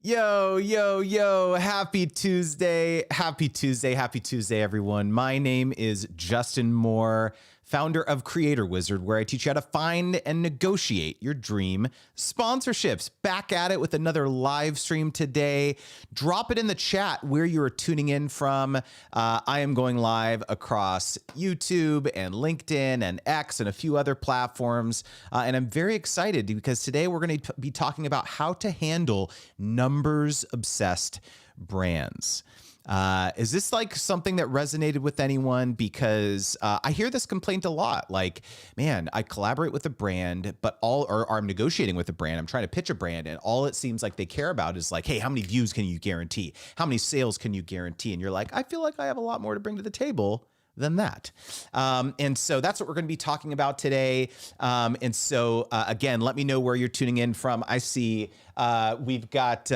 Yo, yo, yo, happy Tuesday. Happy Tuesday. Happy Tuesday, everyone. My name is Justin Moore, founder of Creator Wizard, where I teach you how to find and negotiate your dream sponsorships. Back at it with another live stream today. Drop it in the chat where you are tuning in from. I am going live across YouTube and LinkedIn and X and a few other platforms. And I'm very excited because today we're going to be talking about how to handle numbers obsessed brands. Is this like something that resonated with anyone? Because I hear this complaint a lot. Like, man, I collaborate with a brand, but or I'm negotiating with a brand. I'm trying to pitch a brand, and all it seems like they care about is like, hey, how many views can you guarantee? How many sales can you guarantee? And you're like, I feel like I have a lot more to bring to the table than that. And so that's what we're going to be talking about today. Again, let me know where you're tuning in from. I see we've got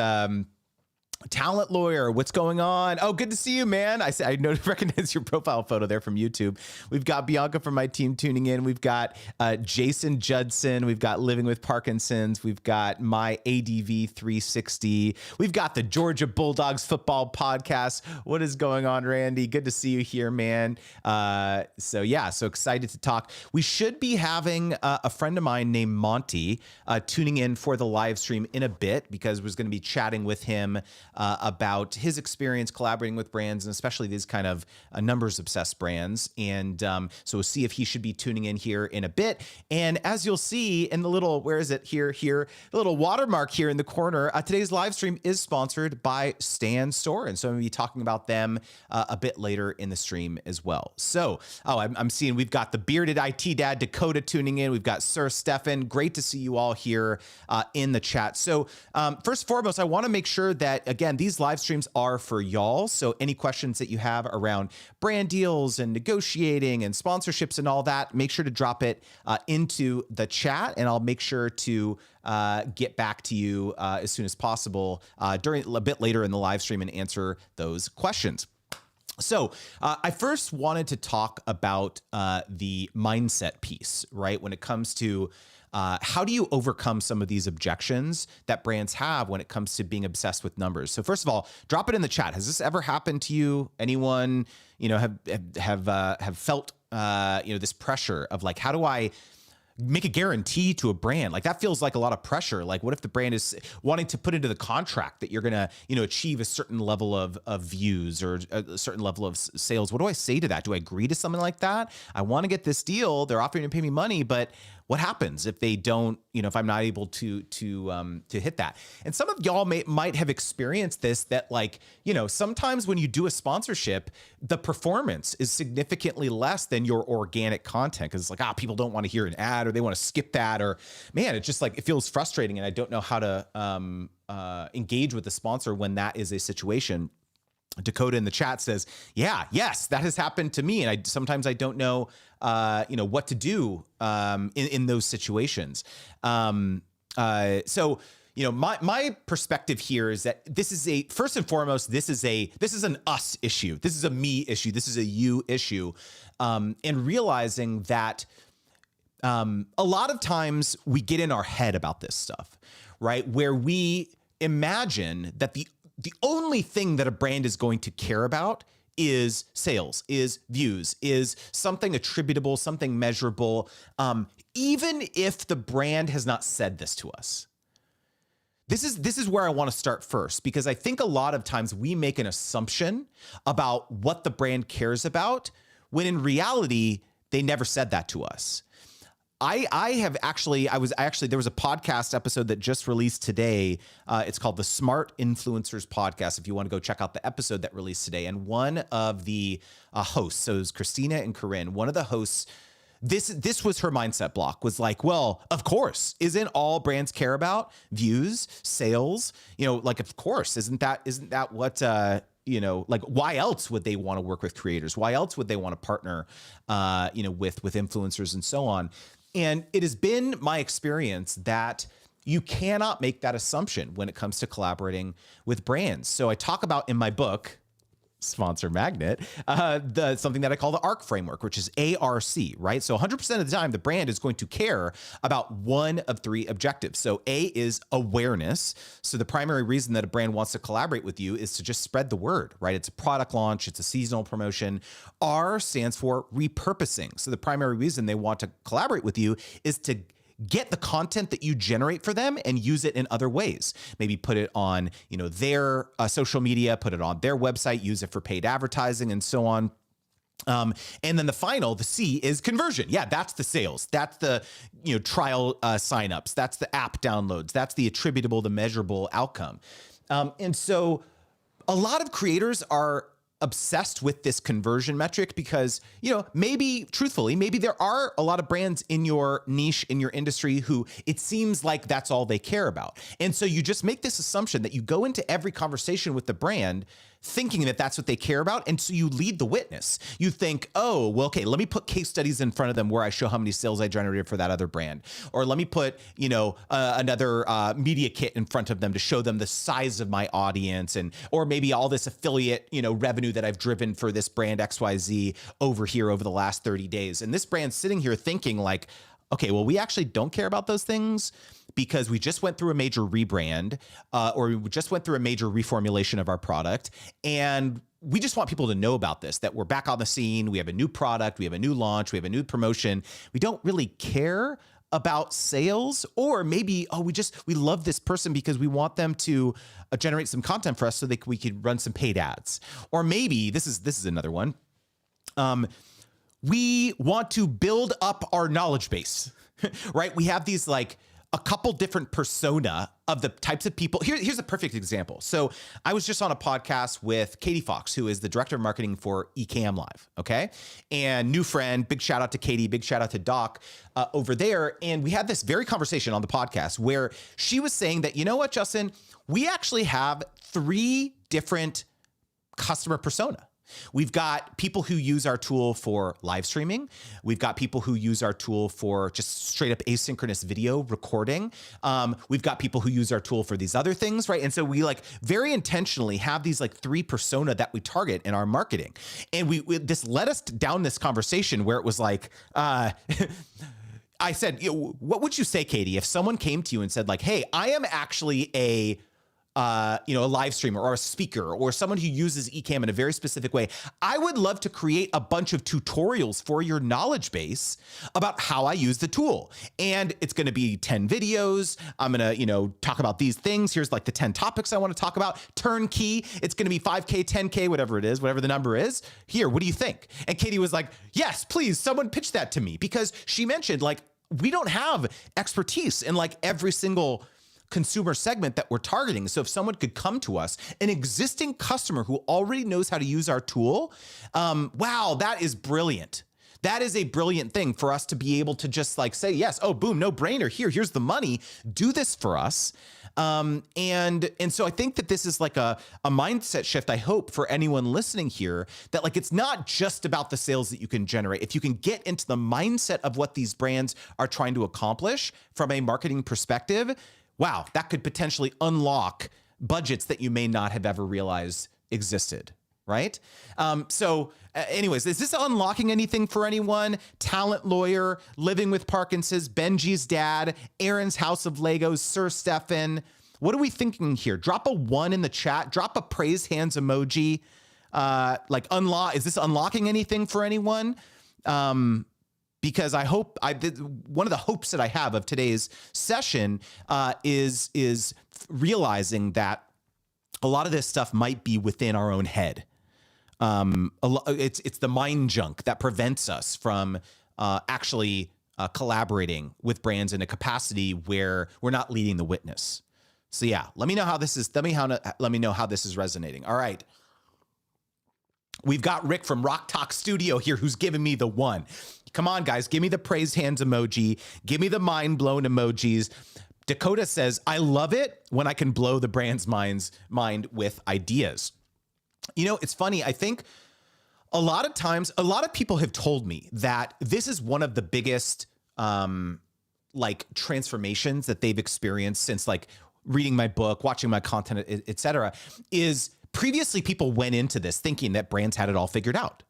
Talent Lawyer, what's going on? Oh, good to see you, man. I recognize your profile photo there from YouTube. We've got Bianca from my team tuning in. We've got Jason Judson. We've got Living with Parkinson's. We've got my ADV 360. We've got the Georgia Bulldogs football podcast. What is going on, Randy? Good to see you here, man. So excited to talk. We should be having a friend of mine named Monty tuning in for the live stream in a bit, because we're going to be chatting with him about his experience collaborating with brands, and especially these kind of numbers obsessed brands. And so we'll see if he should be tuning in here in a bit. And as you'll see in the little, where is it here, the little watermark here in the corner, today's live stream is sponsored by Stan Store. And so I'm going to be talking about them a bit later in the stream as well. So, I'm seeing we've got the bearded IT dad Dakota tuning in. We've got Sir Stefan. Great to see you all here in the chat. So first and foremost, I want to make sure that, again, these live streams are for y'all. So any questions that you have around brand deals and negotiating and sponsorships and all that, make sure to drop it into the chat, and I'll make sure to get back to you as soon as possible during a bit later in the live stream and answer those questions. So I first wanted to talk about the mindset piece, right? When it comes to how do you overcome some of these objections that brands have when it comes to being obsessed with numbers? So first of all, drop it in the chat. Has this ever happened to you? Anyone, have felt, this pressure of like, how do I make a guarantee to a brand? Like, that feels like a lot of pressure. Like, what if the brand is wanting to put into the contract that you're going to, achieve a certain level of views or a certain level of sales? What do I say to that? Do I agree to something like that? I want to get this deal. They're offering to pay me money, but what happens if they don't, if I'm not able to hit that? And some of y'all might have experienced this, that like, sometimes when you do a sponsorship, the performance is significantly less than your organic content. Cause it's like, people don't want to hear an ad, or they want to skip that, or man, it's just like, it feels frustrating. And I don't know how to engage with the sponsor when that is a situation. Dakota in the chat says, yes, that has happened to me. And sometimes I don't know, what to do in those situations. My perspective here is that this is first and foremost, this is an us issue. This is a me issue. This is a you issue. And realizing that a lot of times we get in our head about this stuff, right? Where we imagine that the only thing that a brand is going to care about is sales, is views, is something attributable, something measurable, even if the brand has not said this to us. This is where I want to start first, because I think a lot of times we make an assumption about what the brand cares about, when in reality, they never said that to us. There was a podcast episode that just released today. It's called the Smart Influencers Podcast, if you want to go check out the episode that released today. And one of the hosts, so it was Christina and Corinne, one of the hosts, this was her mindset block, was like, well, of course, isn't all brands care about views, sales? Like, of course, isn't that what, like, why else would they want to work with creators? Why else would they want to partner, with influencers and so on? And it has been my experience that you cannot make that assumption when it comes to collaborating with brands. So I talk about in my book, sponsor magnet, something that I call the ARC framework, which is ARC, right? So 100% of the time, the brand is going to care about one of three objectives. So A is awareness. So the primary reason that a brand wants to collaborate with you is to just spread the word, right? It's a product launch, it's a seasonal promotion. R stands for repurposing. So the primary reason they want to collaborate with you is to get the content that you generate for them and use it in other ways. Maybe put it on, their social media, put it on their website, use it for paid advertising and so on. And then the C is conversion. Yeah, that's the sales. That's the, trial signups. That's the app downloads. That's the attributable, the measurable outcome. And so a lot of creators are obsessed with this conversion metric because, maybe truthfully, maybe there are a lot of brands in your niche, in your industry who it seems like that's all they care about. And so you just make this assumption that you go into every conversation with the brand thinking that that's what they care about. And so you lead the witness. You think, oh, well, okay, let me put case studies in front of them where I show how many sales I generated for that other brand. Or let me put, another media kit in front of them to show them the size of my audience or maybe all this affiliate, revenue that I've driven for this brand XYZ over here over the last 30 days. And this brand's sitting here thinking like, okay, well, we actually don't care about those things because we just went through a major rebrand or we just went through a major reformulation of our product. And we just want people to know about this, that we're back on the scene. We have a new product. We have a new launch. We have a new promotion. We don't really care about sales, or maybe, we love this person because we want them to generate some content for us so that we could run some paid ads. Or maybe this is another one. We want to build up our knowledge base, right? We have these like a couple different persona of the types of people. Here's a perfect example. So I was just on a podcast with Katie Fox, who is the director of marketing for EKM Live, okay? And new friend, big shout out to Katie, big shout out to Doc over there. And we had this very conversation on the podcast where she was saying that, you know what, Justin, we actually have 3 different customer persona. We've got people who use our tool for live streaming. We've got people who use our tool for just straight up asynchronous video recording. We've got people who use our tool for these other things, right? And so we like very intentionally have these like 3 persona that we target in our marketing. And this led us down this conversation where it was like, I said, what would you say, Katie, if someone came to you and said like, hey, I am actually a live streamer or a speaker or someone who uses Ecamm in a very specific way. I would love to create a bunch of tutorials for your knowledge base about how I use the tool. And it's going to be 10 videos. I'm going to, talk about these things. Here's like the 10 topics I want to talk about. Turnkey. It's going to be 5K, 10K, whatever it is, whatever the number is. Here, what do you think? And Katie was like, yes, please, someone pitch that to me, because she mentioned like, we don't have expertise in like every single consumer segment that we're targeting. So if someone could come to us, an existing customer who already knows how to use our tool, wow, that is brilliant. That is a brilliant thing for us to be able to just like say, yes, oh, boom, no brainer. Here's the money. Do this for us. And so I think that this is like a mindset shift, I hope, for anyone listening here, that like, it's not just about the sales that you can generate. If you can get into the mindset of what these brands are trying to accomplish from a marketing perspective, wow, that could potentially unlock budgets that you may not have ever realized existed, right? Anyways, is this unlocking anything for anyone? Talent Lawyer, Living with Parkinson's, Benji's Dad, Aaron's House of Legos, Sir Stefan. What are we thinking here? Drop a 1 in the chat. Drop a praise hands emoji. Is this unlocking anything for anyone? Because I hope one of the hopes that I have of today's session is realizing that a lot of this stuff might be within our own head. It's the mind junk that prevents us from actually collaborating with brands in a capacity where we're not leading the witness. So yeah, let me know how this is. Let me know how this is resonating. All right. We've got Rick from Rock Talk Studio here who's giving me the 1. Come on, guys. Give me the praise hands emoji. Give me the mind blown emojis. Dakota says, I love it when I can blow the brand's mind with ideas. It's funny. I think a lot of times, a lot of people have told me that this is one of the biggest transformations that they've experienced since like reading my book, watching my content, et cetera, is previously people went into this thinking that brands had it all figured out.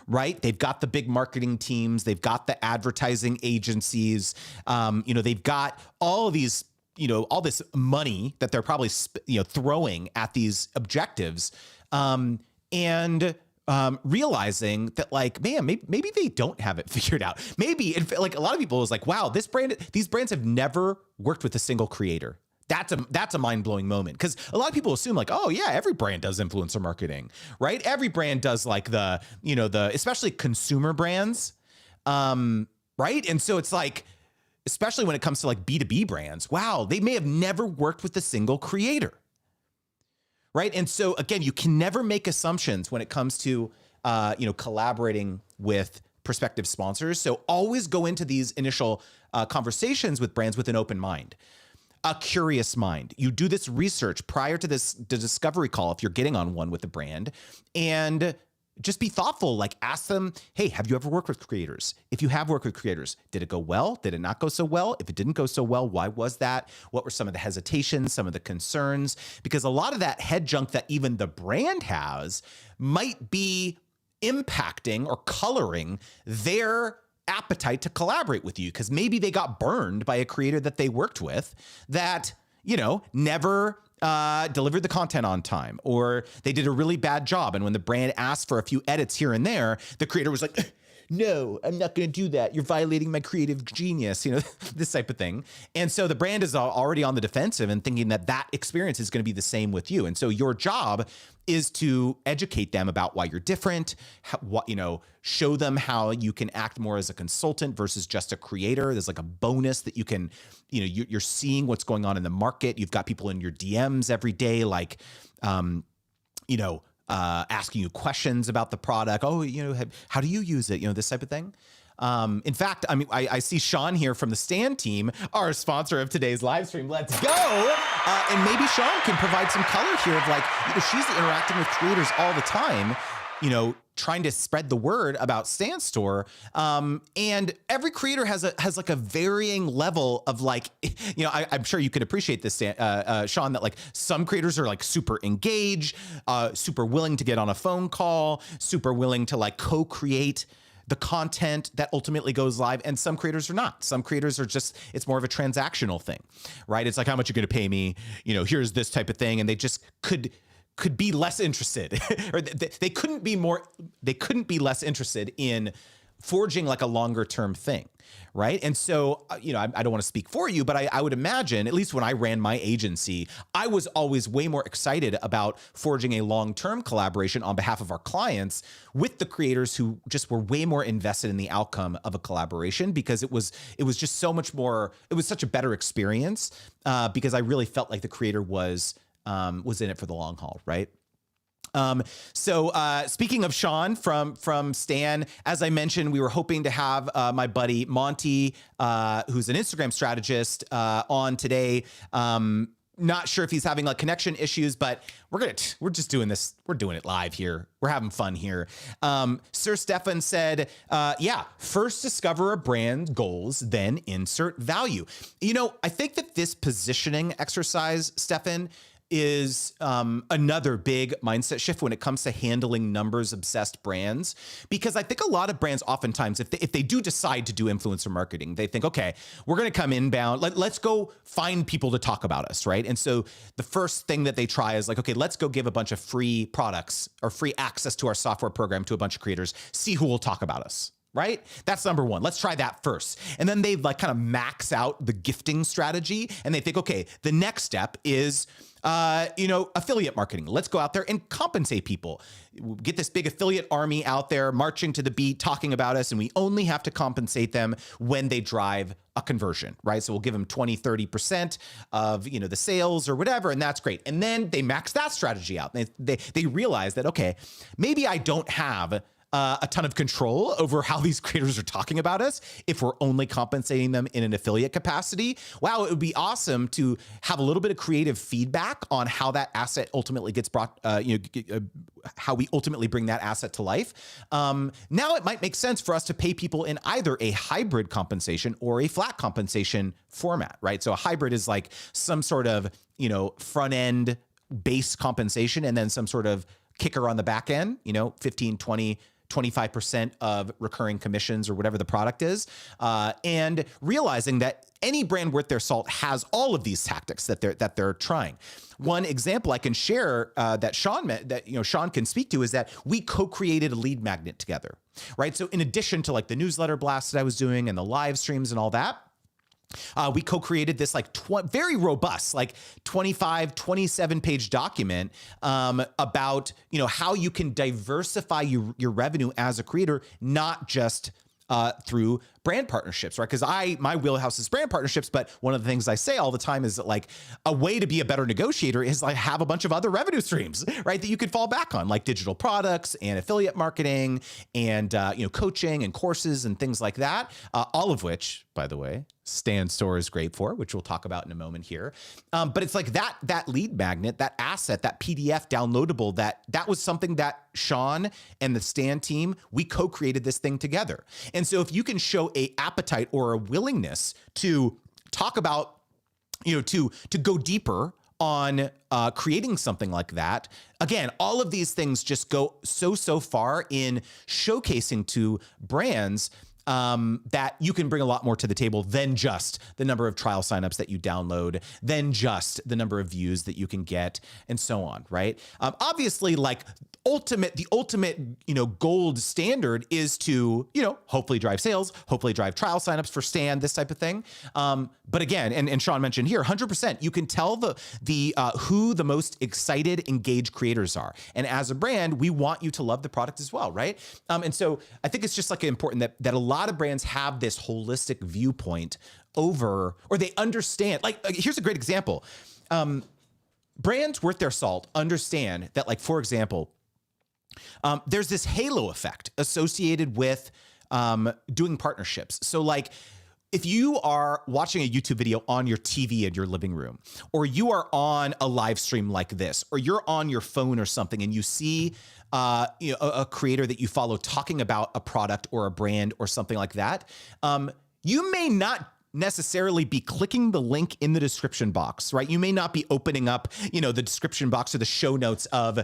Right? They've got the big marketing teams. They've got the advertising agencies. They've got all of these, all this money that they're probably, throwing at these objectives. And realizing that like, man, maybe they don't have it figured out. Maybe like a lot of people was like, wow, these brands have never worked with a single creator. That's a mind-blowing moment, because a lot of people assume like, oh yeah, every brand does influencer marketing, right? Every brand does like the especially consumer brands, right? And so it's like, especially when it comes to like B2B brands, wow, they may have never worked with a single creator, right? And so again, you can never make assumptions when it comes to collaborating with prospective sponsors. So always go into these initial conversations with brands with an open mind. A curious mind. You do this research prior to the discovery call if you're getting on one with a brand, and just be thoughtful. Like ask them, hey, have you ever worked with creators? If you have worked with creators, did it go well? Did it not go so well? If it didn't go so well, why was that? What were some of the hesitations, some of the concerns? Because a lot of that head junk that even the brand has might be impacting or coloring their appetite to collaborate with you, because maybe they got burned by a creator that they worked with that, never delivered the content on time, or they did a really bad job. And when the brand asked for a few edits here and there, the creator was like, no, I'm not going to do that. You're violating my creative genius, this type of thing. And so the brand is already on the defensive and thinking that experience is going to be the same with you. And so your job is to educate them about why you're different, show them how you can act more as a consultant versus just a creator. There's like a bonus that you can, you're seeing what's going on in the market. You've got people in your DMs every day, like, asking you questions about the product. Oh, how do you use it? This type of thing. In fact, I see Sean here from the Stan team, our sponsor of today's live stream. Let's go. And maybe Sean can provide some color here of like, she's interacting with creators all the time, trying to spread the word about Stan Store. And every creator has like a varying level of like, I'm sure you could appreciate this, Sean, that like some creators are like super engaged, super willing to get on a phone call, super willing to like co-create the content that ultimately goes live. And some creators are not. Some creators are just, it's more of a transactional thing, right? It's like, how much you're going to pay me? Here's this type of thing. And they just could be less interested or they couldn't be less interested in forging like a longer term thing. Right. And so, I don't want to speak for you, but I would imagine, at least when I ran my agency, I was always way more excited about forging a long-term collaboration on behalf of our clients with the creators who just were way more invested in the outcome of a collaboration, because it was just so much more, it was such a better experience, because I really felt like the creator was in it for the long haul. Right. So speaking of Sean from Stan, as I mentioned, we were hoping to have my buddy Monty, who's an Instagram strategist, on today. Not sure if he's having like connection issues, but we're just doing this. We're doing it live here. We're having fun here. Sir Stefan said, first discover a brand goals, then insert value. I think that this positioning exercise, Stefan, is another big mindset shift when it comes to handling numbers obsessed brands, because I think a lot of brands oftentimes, if they do decide to do influencer marketing, they think, okay, we're going to come inbound. Let's go find people to talk about us. Right. And so the first thing that they try is like, okay, let's go give a bunch of free products or free access to our software program to a bunch of creators, see who will talk about us. Right? That's number one. Let's try that first. And then they like kind of max out the gifting strategy, and they think, okay, the next step is, affiliate marketing. Let's go out there and compensate people. Get this big affiliate army out there marching to the beat, talking about us, and we only have to compensate them when they drive a conversion, right? So we'll give them 20, 30% of, the sales or whatever, and that's great. And then they max that strategy out. They realize that, okay, maybe I don't have a ton of control over how these creators are talking about us if we're only compensating them in an affiliate capacity. Wow, it would be awesome to have a little bit of creative feedback on how that asset ultimately gets brought, how we ultimately bring that asset to life. Now it might make sense for us to pay people in either a hybrid compensation or a flat compensation format, right? So a hybrid is like some sort of, front end base compensation and then some sort of kicker on the back end, 15, 20, 25% of recurring commissions or whatever the product is, and realizing that any brand worth their salt has all of these tactics that they're trying. One example I can share that Sean can speak to is that we co-created a lead magnet together, right? So in addition to like the newsletter blast that I was doing and the live streams and all that, we co-created this like very robust, like 27 page document about, how you can diversify your revenue as a creator, not just through brand partnerships, right? Because my wheelhouse is brand partnerships, but one of the things I say all the time is that like a way to be a better negotiator is like have a bunch of other revenue streams, right? That you could fall back on, like digital products and affiliate marketing and coaching and courses and things like that. All of which, by the way, Stan Store is great for, which we'll talk about in a moment here. But it's like that lead magnet, that asset, that PDF downloadable, that was something that Sean and the Stan team, we co-created this thing together. And so if you can show a appetite or a willingness to talk about, to go deeper on creating something like that, again, all of these things just go so far in showcasing to brands that you can bring a lot more to the table than just the number of trial signups that you download, than just the number of views that you can get, and so on, right? Obviously, like the ultimate, gold standard is to, hopefully drive sales, hopefully drive trial signups for Stan, this type of thing. But again, and Sean mentioned here, 100%, you can tell who the most excited, engaged creators are. And as a brand, we want you to love the product as well, right? And so I think it's just like important that a lot of brands have this holistic viewpoint or they understand, like here's a great example. Brands worth their salt understand that, like, for example, there's this halo effect associated with doing partnerships. So like if you are watching a YouTube video on your TV in your living room, or you are on a live stream like this, or you're on your phone or something and you see a creator that you follow talking about a product or a brand or something like that, you may not necessarily be clicking the link in the description box, right? You may not be opening up, the description box or the show notes of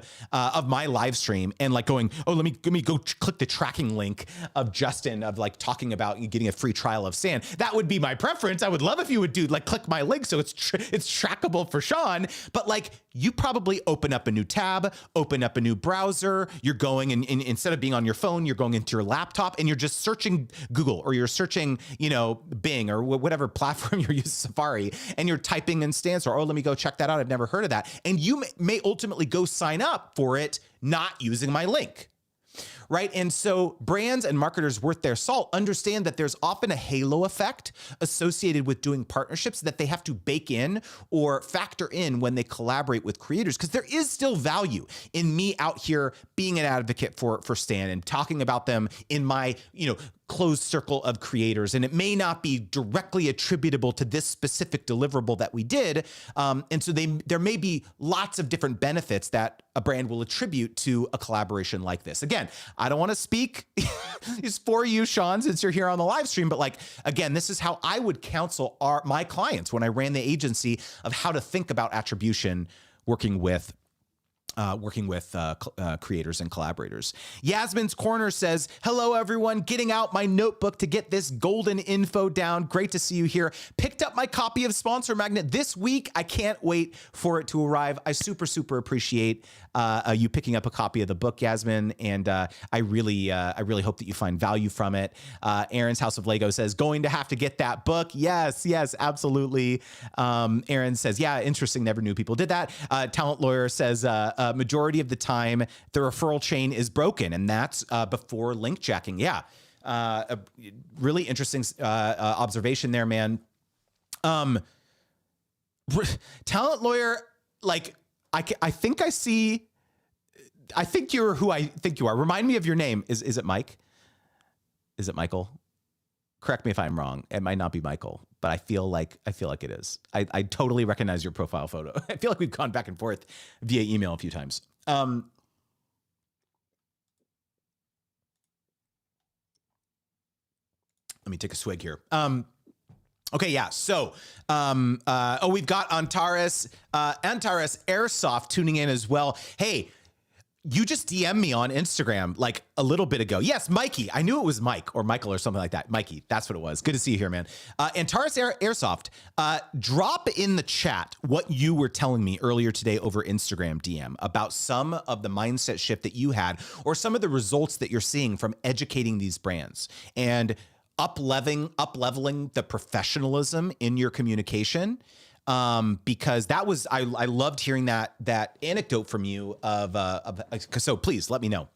my live stream and like going, oh, let me go click the tracking link of Justin of like talking about getting a free trial of Stan. That would be my preference. I would love if you would do like click my link so it's trackable for Sean. But like you probably open up a new tab, open up a new browser. You're going and instead of being on your phone, you're going into your laptop and you're just searching Google or you're searching, Bing or whatever platform you're using, Safari, and you're typing in Stan Store, oh, let me go check that out. I've never heard of that. And you may ultimately go sign up for it not using my link. Right. And so brands and marketers worth their salt understand that there's often a halo effect associated with doing partnerships that they have to bake in or factor in when they collaborate with creators, because there is still value in me out here being an advocate for Stan and talking about them in my, closed circle of creators. And it may not be directly attributable to this specific deliverable that we did. And so there may be lots of different benefits that a brand will attribute to a collaboration like this. Again, I don't want to speak for you, Sean, since you're here on the live stream, but like, again, this is how I would counsel my clients when I ran the agency of how to think about attribution working with creators and collaborators. Yasmin's Corner says, hello, everyone. Getting out my notebook to get this golden info down. Great to see you here. Picked up my copy of Sponsor Magnet this week. I can't wait for it to arrive. I super appreciate you picking up a copy of the book, Yasmin. And I really hope that you find value from it. Aaron's House of Lego says, going to have to get that book. Yes, absolutely. Aaron says, yeah, interesting. Never knew people did that. Talent Lawyer says, majority of the time the referral chain is broken, and that's before link jacking. Yeah. A really interesting observation there, man. Talent Lawyer, like I think you're who I think you are. Remind me of your name. Is it Mike? Is it Michael? Correct me if I'm wrong. It might not be Michael, but I feel like it is. I totally recognize your profile photo. I feel like we've gone back and forth via email a few times. Let me take a swig here. Okay, yeah. So, we've got Antares Airsoft tuning in as well. Hey, you just DM'd me on Instagram like a little bit ago. Yes, Mikey. I knew it was Mike or Michael or something like that. Mikey, that's what it was. Good to see you here, man. Antares Airsoft, drop in the chat what you were telling me earlier today over Instagram DM about some of the mindset shift that you had or some of the results that you're seeing from educating these brands and up-leveling the professionalism in your communication. Because that was, I loved hearing that anecdote from you so please let me know.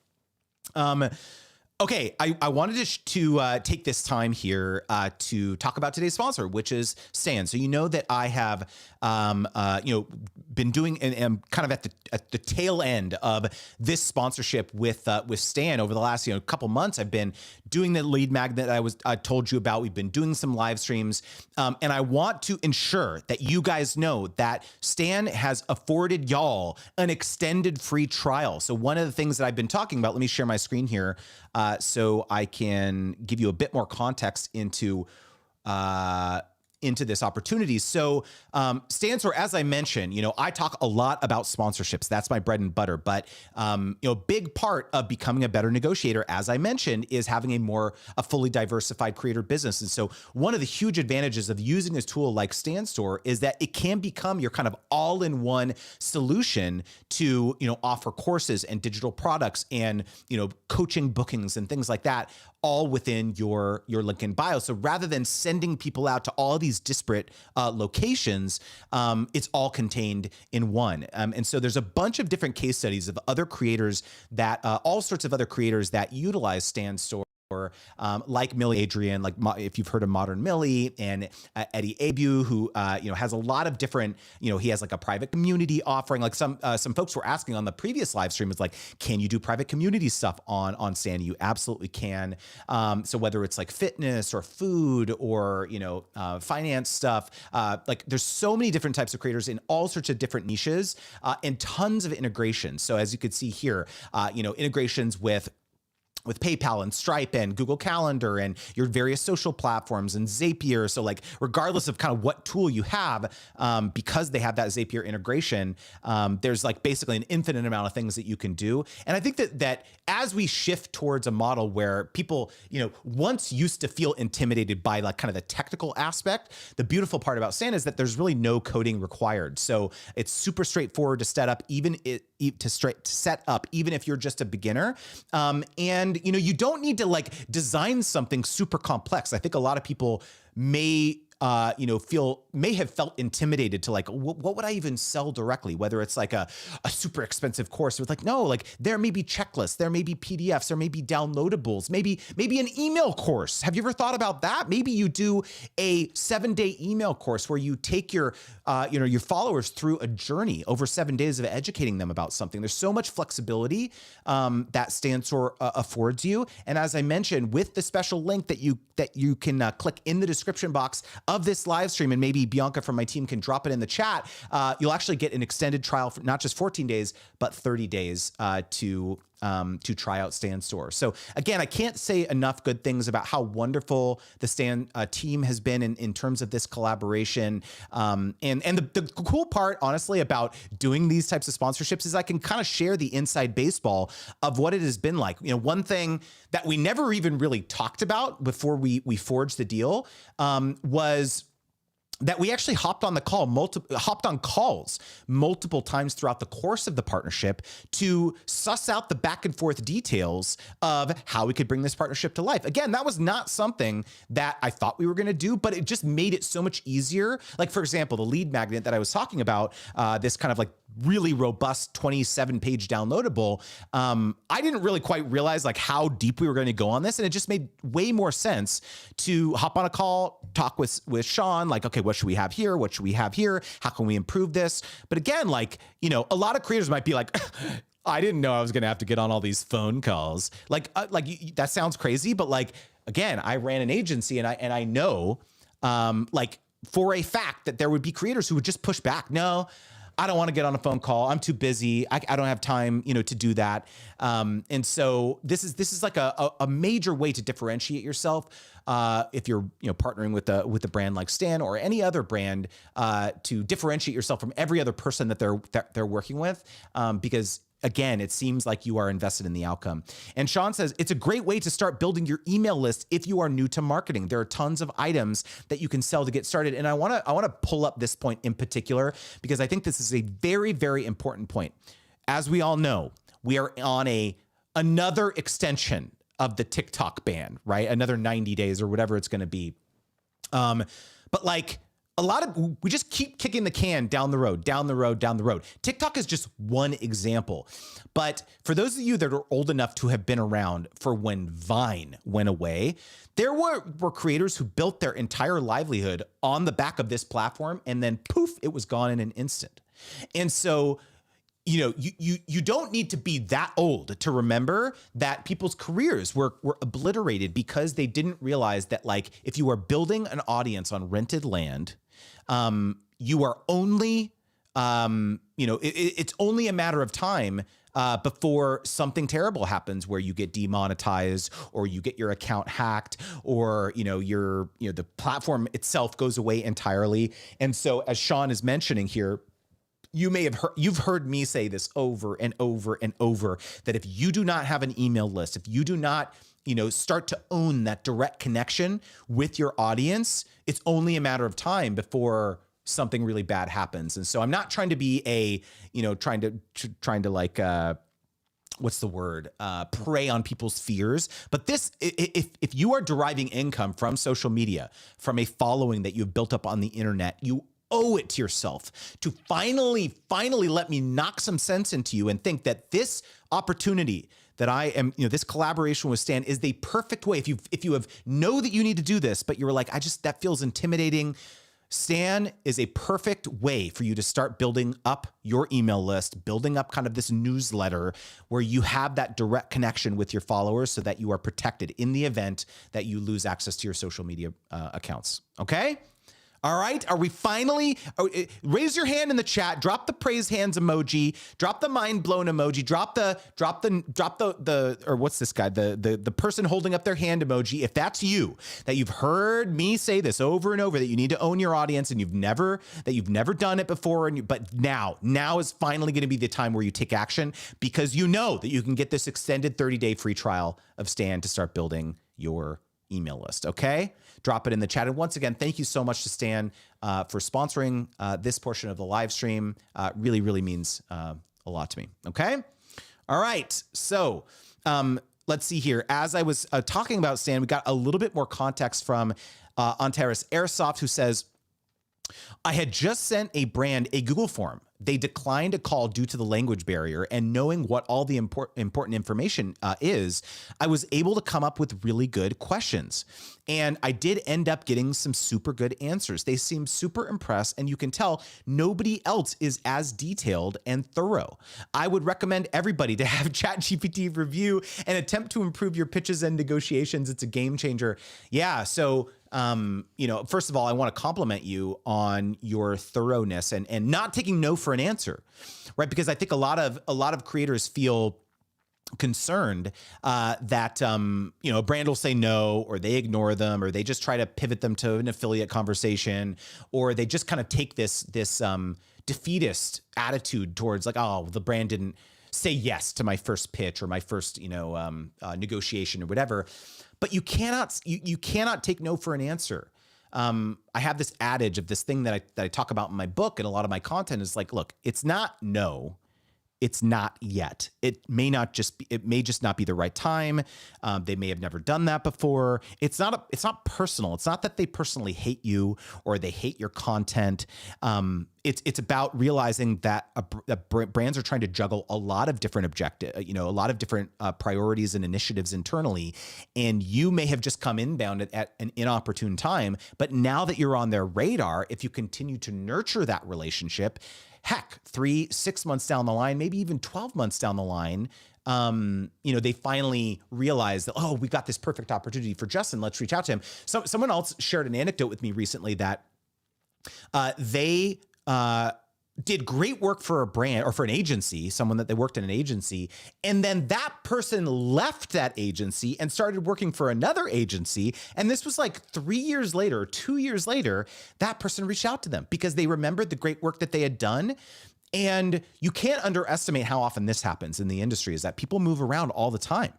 Okay, I wanted to take this time here to talk about today's sponsor, which is Stan. So you know that I have been doing and am kind of at the tail end of this sponsorship with Stan over the last couple months. I've been doing the lead magnet that I told you about. We've been doing some live streams, and I want to ensure that you guys know that Stan has afforded y'all an extended free trial. So one of the things that I've been talking about, let me share my screen here so I can give you a bit more context into this opportunity. So Stan Store, as I mentioned, I talk a lot about sponsorships. That's my bread and butter. But big part of becoming a better negotiator, as I mentioned, is having a fully diversified creator business. And so one of the huge advantages of using a tool like Stan Store is that it can become your kind of all-in-one solution to offer courses and digital products and coaching bookings and things like that, all within your LinkedIn bio. So rather than sending people out to all of these disparate locations, it's all contained in one. And so there's a bunch of different case studies of other creators that, all sorts of other creators that utilize Stan Store. Like Millie Adrian, like if you've heard of Modern Millie, and Eddie Abu, who has a lot of different, he has like a private community offering. Like some folks were asking on the previous live stream, is like, can you do private community stuff on Stan? You absolutely can. So whether it's like fitness or food or finance stuff, like there's so many different types of creators in all sorts of different niches, and tons of integrations. So as you could see here, integrations with PayPal and Stripe and Google Calendar and your various social platforms and Zapier. So like, regardless of kind of what tool you have, because they have that Zapier integration, there's like basically an infinite amount of things that you can do. And I think that as we shift towards a model where people, once used to feel intimidated by like kind of the technical aspect, the beautiful part about Stan is that there's really no coding required. So it's super straightforward to set up, even if you're just a beginner. And you don't need to like design something super complex. I think a lot of people may have felt intimidated to like, what would I even sell directly? Whether it's like a super expensive course with like, no, like there may be checklists, there may be PDFs, there may be downloadables, maybe an email course. Have you ever thought about that? Maybe you do a 7-day email course where you take your followers through a journey over 7 days of educating them about something. There's so much flexibility that Stan Store affords you. And as I mentioned, with the special link that you can click in the description box of this live stream, and maybe Bianca from my team can drop it in the chat, you'll actually get an extended trial for not just 14 days, but 30 days to try out Stan Store. So again, I can't say enough good things about how wonderful the Stan team has been in terms of this collaboration. And the cool part, honestly, about doing these types of sponsorships is I can kind of share the inside baseball of what it has been like. One thing that we never even really talked about before we forged the deal was that we actually hopped on calls multiple times throughout the course of the partnership to suss out the back and forth details of how we could bring this partnership to life. Again, that was not something that I thought we were going to do, but it just made it so much easier. Like, for example, the lead magnet that I was talking about, this kind of like really robust 27-page downloadable. I didn't really quite realize like how deep we were going to go on this. And it just made way more sense to hop on a call, talk with Sean, like, okay, what should we have here? What should we have here? How can we improve this? But again, like, a lot of creators might be like, I didn't know I was going to have to get on all these phone calls. Like that sounds crazy, but like, again, I ran an agency and I know, like for a fact that there would be creators who would just push back. No, I don't want to get on a phone call. I'm too busy. I don't have time, to do that. And so this is like a major way to differentiate yourself. If you're, partnering with a brand like Stan or any other brand, to differentiate yourself from every other person that they're working with, because again, it seems like you are invested in the outcome. And Sean says, it's a great way to start building your email list if you are new to marketing. There are tons of items that you can sell to get started. And I want to pull up this point in particular, because I think this is a very, very important point. As we all know, we are on another extension of the TikTok ban, right? Another 90 days or whatever it's going to be. But like, we just keep kicking the can down the road. TikTok is just one example. But for those of you that are old enough to have been around for when Vine went away, there were creators who built their entire livelihood on the back of this platform, and then poof, it was gone in an instant. And so, you don't need to be that old to remember that people's careers were obliterated because they didn't realize that, like, if you are building an audience on rented land, you are only, it's only a matter of time before something terrible happens where you get demonetized or you get your account hacked or, the platform itself goes away entirely. And so, as Sean is mentioning here, you've heard me say this over and over and over, that if you do not have an email list, if you do not, start to own that direct connection with your audience, it's only a matter of time before something really bad happens. And so I'm not trying to be trying to like, what's the word? Prey on people's fears. But if you are deriving income from social media, from a following that you've built up on the internet, you owe it to yourself to finally let me knock some sense into you and think that this opportunity that I am, this collaboration with Stan is the perfect way. If you know that you need to do this, but you're like, that feels intimidating. Stan is a perfect way for you to start building up your email list, building up kind of this newsletter where you have that direct connection with your followers so that you are protected in the event that you lose access to your social media accounts. Okay? All right. Are we finally? Raise your hand in the chat. Drop the praise hands emoji. Drop the mind blown emoji. Drop the or what's this guy? The person holding up their hand emoji. If that's you, that you've heard me say this over and over, that you need to own your audience and you've never done it before, but now is finally going to be the time where you take action, because you know that you can get this extended 30-day free trial of Stan to start building your email list. Okay. Drop it in the chat. And once again, thank you so much to Stan for sponsoring this portion of the live stream. Really, really means a lot to me. Okay. All right. So let's see here. As I was talking about Stan, we got a little bit more context from Antares Airsoft, who says, I had just sent a brand a Google form. They declined a call due to the language barrier, and knowing what all the important information is, I was able to come up with really good questions. And I did end up getting some super good answers. They seemed super impressed, and you can tell nobody else is as detailed and thorough. I would recommend everybody to have ChatGPT review and attempt to improve your pitches and negotiations. It's a game changer. Yeah, so first of all, I want to compliment you on your thoroughness and not taking no for an answer, right? Because I think a lot of creators feel concerned that a brand will say no, or they ignore them, or they just try to pivot them to an affiliate conversation, or they just kind of take this defeatist attitude towards, like, oh, the brand didn't say yes to my first pitch or my first negotiation or whatever. But you cannot take no for an answer. I have this adage of this thing that I talk about in my book, and a lot of my content is like, look, it's not no, it's not yet. It may just not be the right time. They may have never done that before. It's not personal. It's not that they personally hate you or they hate your content. It's about realizing that brands are trying to juggle a lot of different a lot of different priorities and initiatives internally. And you may have just come inbound at an inopportune time, but now that you're on their radar, if you continue to nurture that relationship, heck, 3-6 months down the line, maybe even 12 months down the line, they finally realize that, oh, we got this perfect opportunity for Justin. Let's reach out to him. So someone else shared an anecdote with me recently that they did great work for a brand or for an agency, someone that they worked in an agency, and then that person left that agency and started working for another agency. And this was like 3 years later, 2 years later, that person reached out to them because they remembered the great work that they had done. And you can't underestimate how often this happens in the industry, is that people move around all the time,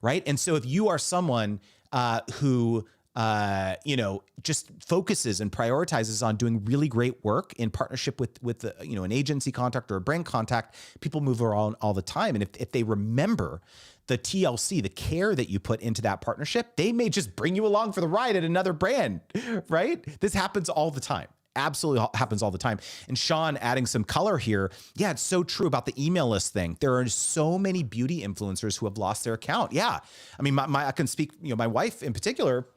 right? And so if you are someone who just focuses and prioritizes on doing really great work in partnership with an agency contact or a brand contact, people move around all the time. And if they remember the TLC, the care that you put into that partnership, they may just bring you along for the ride at another brand, right? This happens all the time. Absolutely happens all the time. And Sean adding some color here. Yeah, it's so true about the email list thing. There are so many beauty influencers who have lost their account. Yeah. I mean, I can speak, my wife in particular,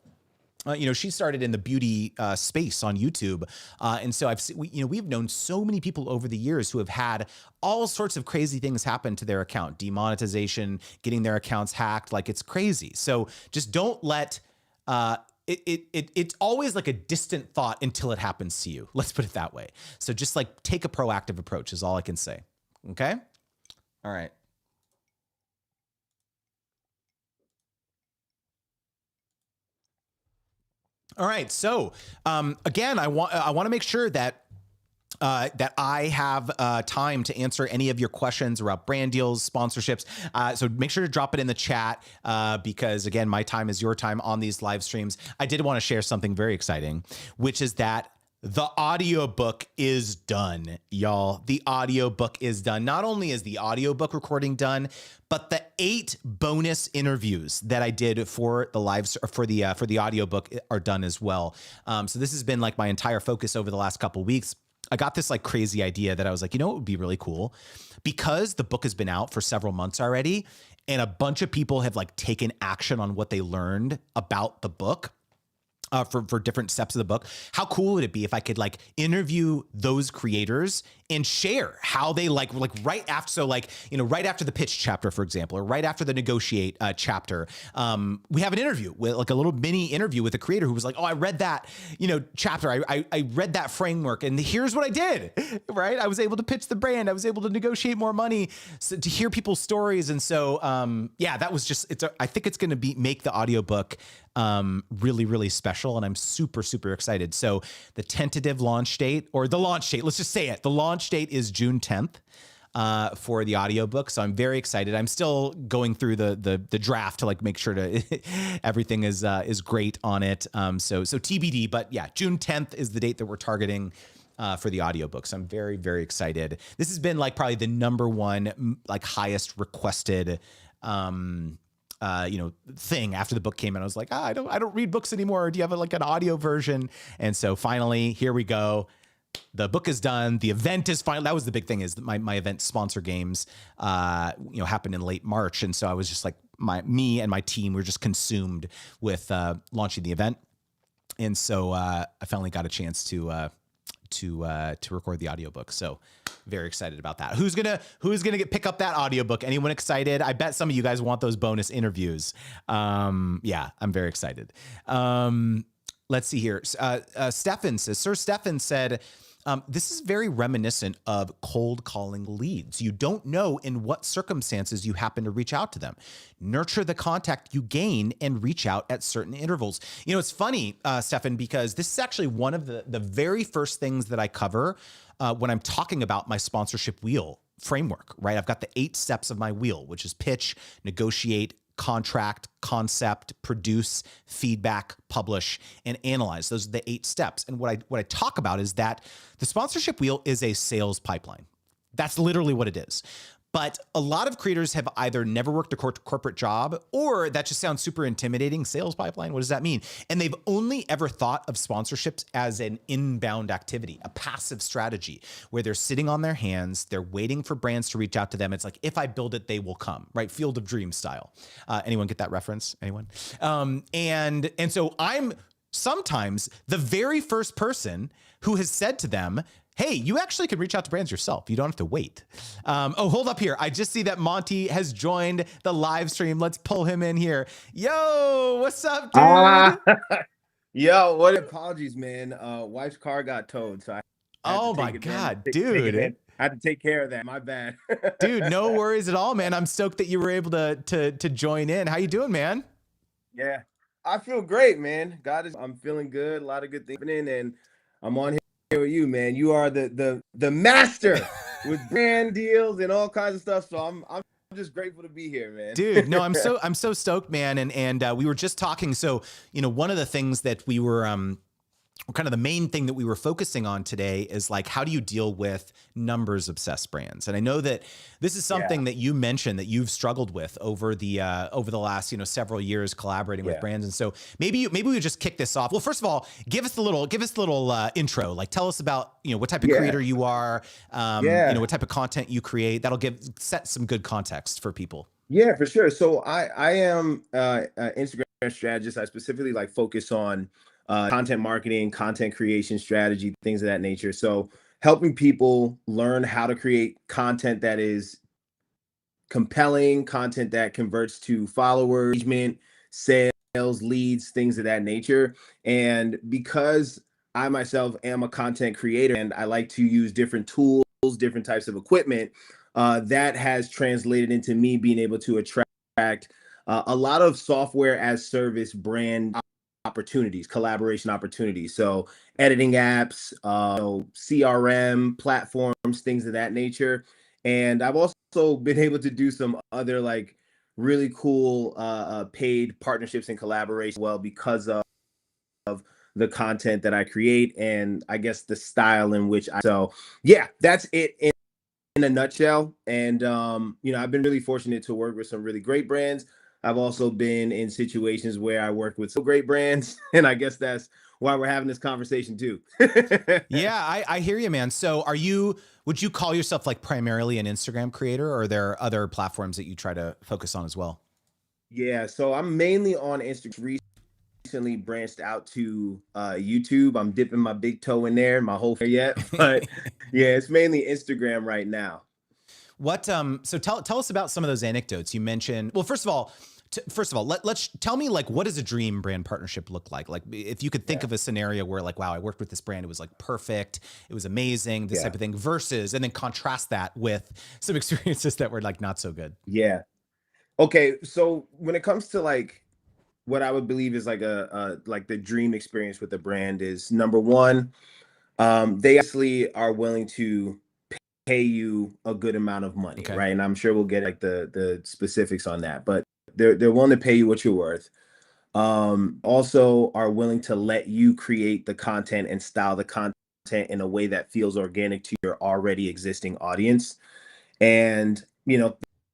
she started in the beauty space on YouTube. And so we've known so many people over the years who have had all sorts of crazy things happen to their account, demonetization, getting their accounts hacked. Like, it's crazy. So just don't let, it's always like a distant thought until it happens to you. Let's put it that way. So just like take a proactive approach is all I can say. Okay. All right. All right. So again, I want to make sure that I have time to answer any of your questions about brand deals, sponsorships. So make sure to drop it in the chat because, again, my time is your time on these live streams. I did want to share something very exciting, which is that the audiobook is done, y'all. The audiobook is done. Not only is the audiobook recording done, but the 8 bonus interviews that I did for the for the audiobook are done as well. So this has been like my entire focus over the last couple of weeks. I got this like crazy idea that I was like, it would be really cool because the book has been out for several months already and a bunch of people have like taken action on what they learned about the book. For different steps of the book. How cool would it be if I could like interview those creators and share how they like right after, so like, right after the pitch chapter, for example, or right after the negotiate chapter, we have an interview with like a little mini interview with a creator who was like, oh, I read that, chapter. I read that framework and here's what I did, right? I was able to pitch the brand. I was able to negotiate more money, so to hear people's stories. And so, that was just, I think it's going to make the audiobook really, really special. And I'm super, super excited. So the tentative launch date, or the launch date, let's just say it. The launch date is June 10th for the audiobook. So I'm very excited. I'm still going through the draft to like make sure to everything is great on it. So TBD, but yeah, June 10th is the date that we're targeting for the audiobook. So I'm very, very excited. This has been like probably the number one, like highest requested thing after the book came out. I was like, I don't read books anymore. Do you have like an audio version? And so finally, here we go. The book is done. The event is final. That was the big thing, is that my event Sponsor Games, happened in late March. And so I was just like, me and my team were just consumed with launching the event. And so I finally got a chance to record the audiobook. So very excited about that. Who's gonna pick up that audiobook? Anyone excited? I bet some of you guys want those bonus interviews. Yeah, I'm very excited. Let's see here. Stefan says, Sir Stefan said, this is very reminiscent of cold calling leads. You don't know in what circumstances you happen to reach out to them. Nurture the contact you gain and reach out at certain intervals. It's funny, Stefan, because this is actually one of the very first things that I cover when I'm talking about my sponsorship wheel framework, right? I've got the 8 steps of my wheel, which is pitch, negotiate, contract, concept, produce, feedback, publish, and analyze. Those are the 8 steps. And what I talk about is that the sponsorship wheel is a sales pipeline. That's literally what it is. But a lot of creators have either never worked a corporate job, or that just sounds super intimidating. Sales pipeline, what does that mean? And they've only ever thought of sponsorships as an inbound activity, a passive strategy, where they're sitting on their hands, they're waiting for brands to reach out to them. It's like, if I build it, they will come, right? Field of Dreams style. Anyone get that reference? Anyone? And so I'm sometimes the very first person who has said to them, hey, you actually could reach out to brands yourself. You don't have to wait. Oh, hold up here. I just see that Monty has joined the live stream. Let's pull him in here. Yo, what's up, dude? Yo, what apologies, man. Wife's car got towed. So Oh my God, dude. I had to take care of that. My bad. Dude, no worries at all, man. I'm stoked that you were able to join in. How you doing, man? Yeah. I feel great, man. I'm feeling good. A lot of good things happening, and I'm on here with you, man. You are the master with brand deals and all kinds of stuff. So I'm just grateful to be here, man. Dude, no, I'm so stoked, man. And we were just talking. So, one of the things that we were kind of the main thing that we were focusing on today is like, how do you deal with numbers obsessed brands? And I know that this is something that you mentioned that you've struggled with over the last, several years collaborating with brands. And so maybe we would just kick this off. Well, first of all, give us the little intro, like tell us about, what type of creator you are, what type of content you create. That'll set some good context for people. Yeah, for sure. So I am an Instagram strategist. I specifically focus on content marketing, content creation strategy, things of that nature. So helping people learn how to create content that is compelling, content that converts to followers, engagement, sales, leads, things of that nature. And because I myself am a content creator and I like to use different tools, different types of equipment, that has translated into me being able to attract a lot of software as service brand opportunities, collaboration opportunities. So editing apps, CRM platforms, things of that nature. And I've also been able to do some other really cool paid partnerships and collaboration because of the content that I create and I guess the style in which that's it in a nutshell. And I've been really fortunate to work with some really great brands. I've also been in situations where I work with some great brands, and I guess that's why we're having this conversation too. Yeah, I hear you, man. So would you call yourself primarily an Instagram creator, or are there other platforms that you try to focus on as well? Yeah, so I'm mainly on Instagram. Recently branched out to YouTube. I'm dipping my big toe in there, my whole yet, but yeah, it's mainly Instagram right now. What so tell us about some of those anecdotes you mentioned. Well, first of all, let's tell me what does a dream brand partnership look like? Like if you could think of a scenario where wow, I worked with this brand, it was perfect, it was amazing, this type of thing, versus, and then contrast that with some experiences that were not so good. Yeah. Okay, so when it comes to what I would believe is the dream experience with the brand is number one, they actually are willing to pay you a good amount of money, right? And I'm sure we'll get the specifics on that, but they're willing to pay you what you're worth. Also are willing to let you create the content and style the content in a way that feels organic to your already existing audience. And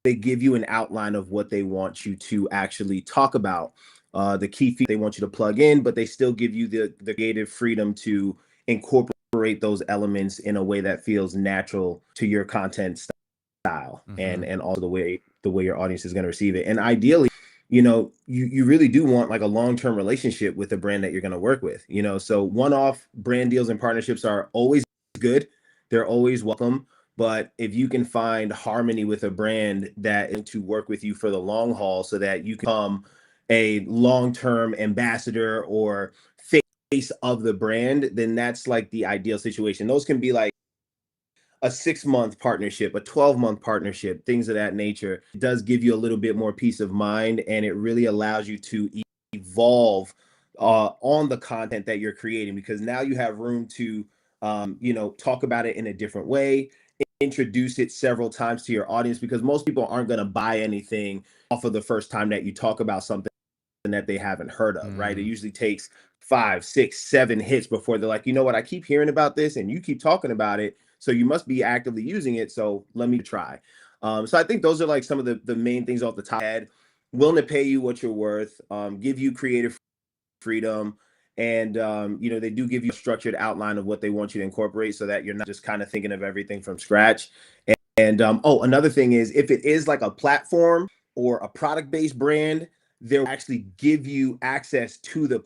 they give you an outline of what they want you to actually talk about, the key features they want you to plug in, but they still give you the creative freedom to incorporate those elements in a way that feels natural to your content style, and also the way your audience is going to receive it. And ideally, you really do want a long-term relationship with the brand that you're going to work with. So one-off brand deals and partnerships are always good. They're always welcome. But if you can find harmony with a brand that is to work with you for the long haul so that you can become a long-term ambassador or face of the brand, then that's the ideal situation. Those can be a 6-month partnership, a 12-month partnership, things of that nature. It does give you a little bit more peace of mind, and it really allows you to evolve on the content that you're creating, because now you have room to talk about it in a different way, introduce it several times to your audience, because most people aren't going to buy anything off of the first time that you talk about something that they haven't heard of, right? It usually takes 5, 6, 7 hits before they're like, you know what, I keep hearing about this and you keep talking about it, so you must be actively using it, so let me try. So I think those are some of the main things off the top of my head. Willing to pay you what you're worth, give you creative freedom, and they do give you a structured outline of what they want you to incorporate, so that you're not just kind of thinking of everything from scratch. And another thing is, if it is a platform or a product-based brand, they'll actually give you access to the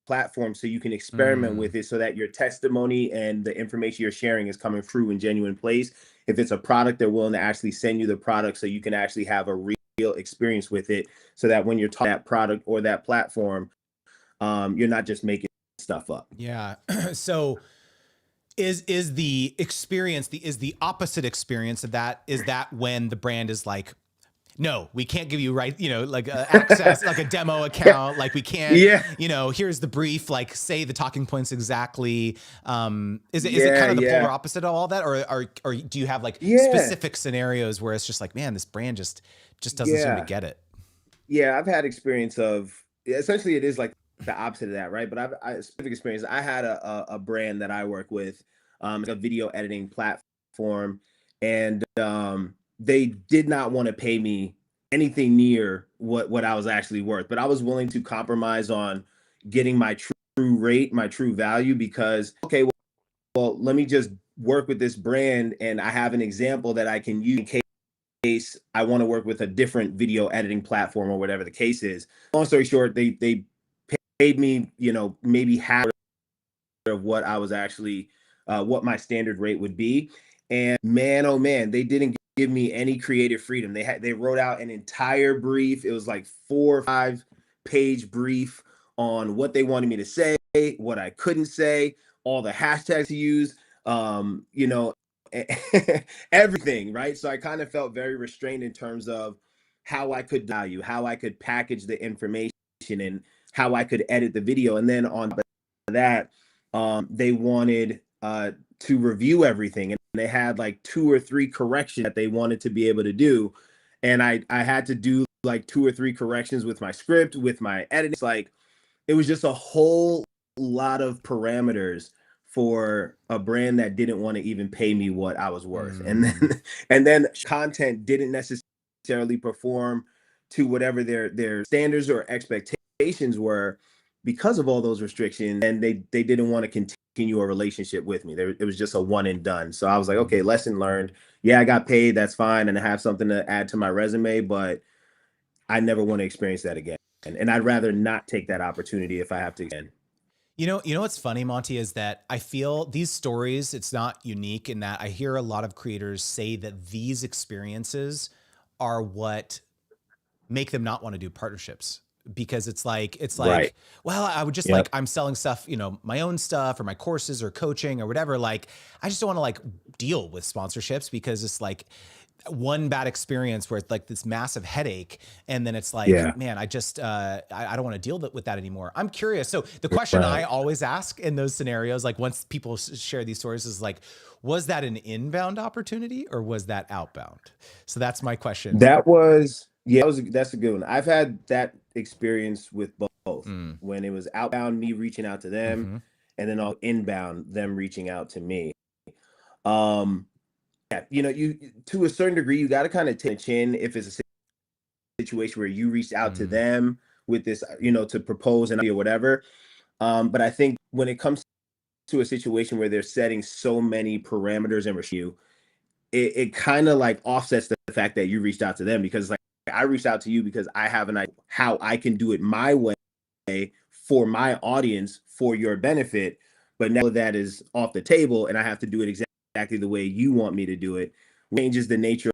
platform so you can experiment with it, so that your testimony and the information you're sharing is coming through in genuine place. If it's a product, they're willing to actually send you the product so you can actually have a real experience with it, so that when you're talking that product or that platform, you're not just making stuff up. Yeah. So Is the experience is the opposite experience of that? Is that when the brand is like, no, we can't give you like access, like a demo account. Like we can't, Yeah, here's the brief, like say the talking points exactly. Is it yeah, kind of the polar yeah, opposite of all that? Or do you have like yeah, specific scenarios where it's just like, man, this brand just doesn't seem to yeah, get it? yeah. I've had experience of essentially it is like the opposite of that, right? But specific experience. I had a brand that I work with, like a video editing platform, and they did not want to pay me anything near what I was actually worth, but I was willing to compromise on getting my true rate, my true value, because okay, well, let me just work with this brand, and I have an example that I can use in case I want to work with a different video editing platform or whatever the case is. Long story short, they paid me, maybe half of what I was actually what my standard rate would be. And man, oh man, they didn't give me any creative freedom. They wrote out an entire brief. It was like 4 or 5 page brief on what they wanted me to say, what I couldn't say, all the hashtags to use, everything, right? So I kind of felt very restrained in terms of how I could value, how I could package the information, and how I could edit the video. And then on that, they wanted to review everything, and they had like 2 or 3 corrections that they wanted to be able to do, and I had to do like 2 or 3 corrections with my script, with my editing. It's like it was just a whole lot of parameters for a brand that didn't want to even pay me what I was worth. And then and then content didn't necessarily perform to whatever their standards or expectations were because of all those restrictions, and they didn't want to continue a relationship with me. It was just a one and done. So I was like, okay, lesson learned. Yeah, I got paid, that's fine, and I have something to add to my resume, but I never want to experience that again. And I'd rather not take that opportunity if I have to again. You know what's funny, Monty, is that I feel these stories, it's not unique in that I hear a lot of creators say that these experiences are what make them not want to do partnerships, because it's like, Right. well, I would just like, Yep. I'm selling stuff, my own stuff or my courses or coaching or whatever. Like, I just don't want to like deal with sponsorships because it's like one bad experience where it's like this massive headache. And then it's like, Yeah. man, I don't want to deal with that anymore. I'm curious. So the question I Right. always ask in those scenarios, like once people share these stories, is like, was that an inbound opportunity or was that outbound? So that's my question. That was yeah, that's a good one. I've had that experience with both. Mm. When it was outbound, me reaching out to them, Mm-hmm. and then all inbound, them reaching out to me. Um, yeah, you to a certain degree, you got to kind of take a chin if it's a situation where you reached out to Mm. them with this, to propose an idea or whatever. But I think when it comes to a situation where they're setting so many parameters and you, it kind of like offsets the fact that you reached out to them, because like I reached out to you because I have an idea how I can do it my way for my audience for your benefit. But now that is off the table and I have to do it exactly the way you want me to do it, changes the nature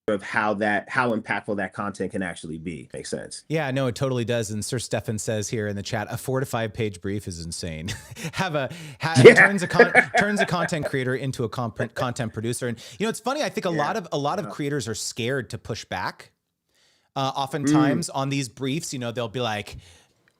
of how impactful that content can actually be. Makes sense. Yeah, no, it totally does. And Sir Stefan says here in the chat, a 4 to 5 page brief is insane. Yeah. turns a content creator into a content producer. And it's funny. I think a lot of creators are scared to push back. Oftentimes on these briefs, they'll be like,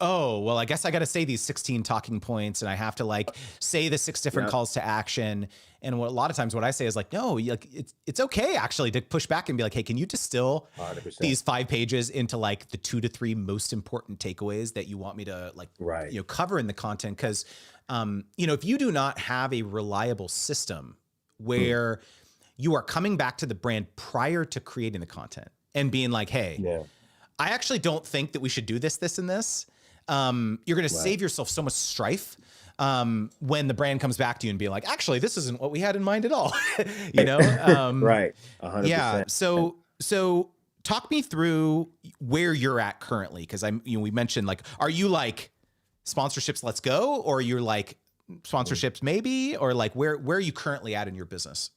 oh, well, I guess I got to say these 16 talking points and I have to like say the 6 different calls to action. And a lot of times what I say is like, no, like it's okay actually to push back and be like, hey, can you distill 100%. these 5 pages into like the 2 to 3 most important takeaways that you want me to like, cover in the content? Cause, if you do not have a reliable system where you are coming back to the brand prior to creating the content and being like, hey, I actually don't think that we should do this, this, and this. You're going to save yourself so much strife when the brand comes back to you and be like, actually, this isn't what we had in mind at all. Right. 100%. Yeah. So talk me through where you're at currently. Cause we mentioned like, are you like sponsorships, let's go, or you're like sponsorships maybe, or like where are you currently at in your business?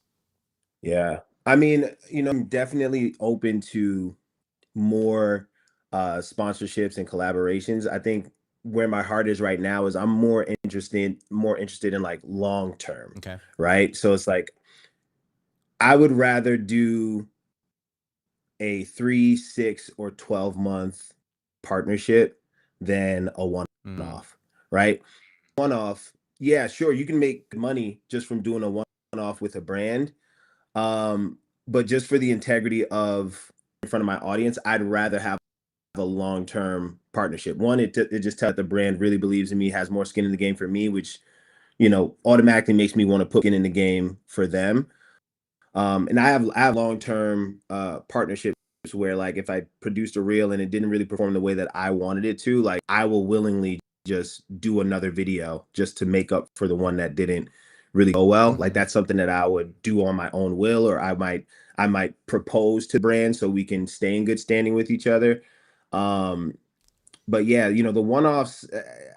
Yeah. I mean, I'm definitely open to more sponsorships and collaborations. I think where my heart is right now is I'm more interested in like long term, Okay. right? So it's like I would rather do a 3, 6, or 12-month partnership than a one Mm. off, right? One off, yeah, sure, you can make money just from doing a one off with a brand. Um, but just for the integrity of in front of my audience, I'd rather have a long-term partnership. One, it just tells the brand really believes in me, has more skin in the game for me, which, automatically makes me want to put skin in the game for them. And I have long-term partnerships where like if I produced a reel and it didn't really perform the way that I wanted it to, like I will willingly just do another video just to make up for the one that didn't really go well. Like Mm-hmm. that's something that I would do on my own will, or I might propose to brand so we can stay in good standing with each other. Um, but yeah, the one-offs,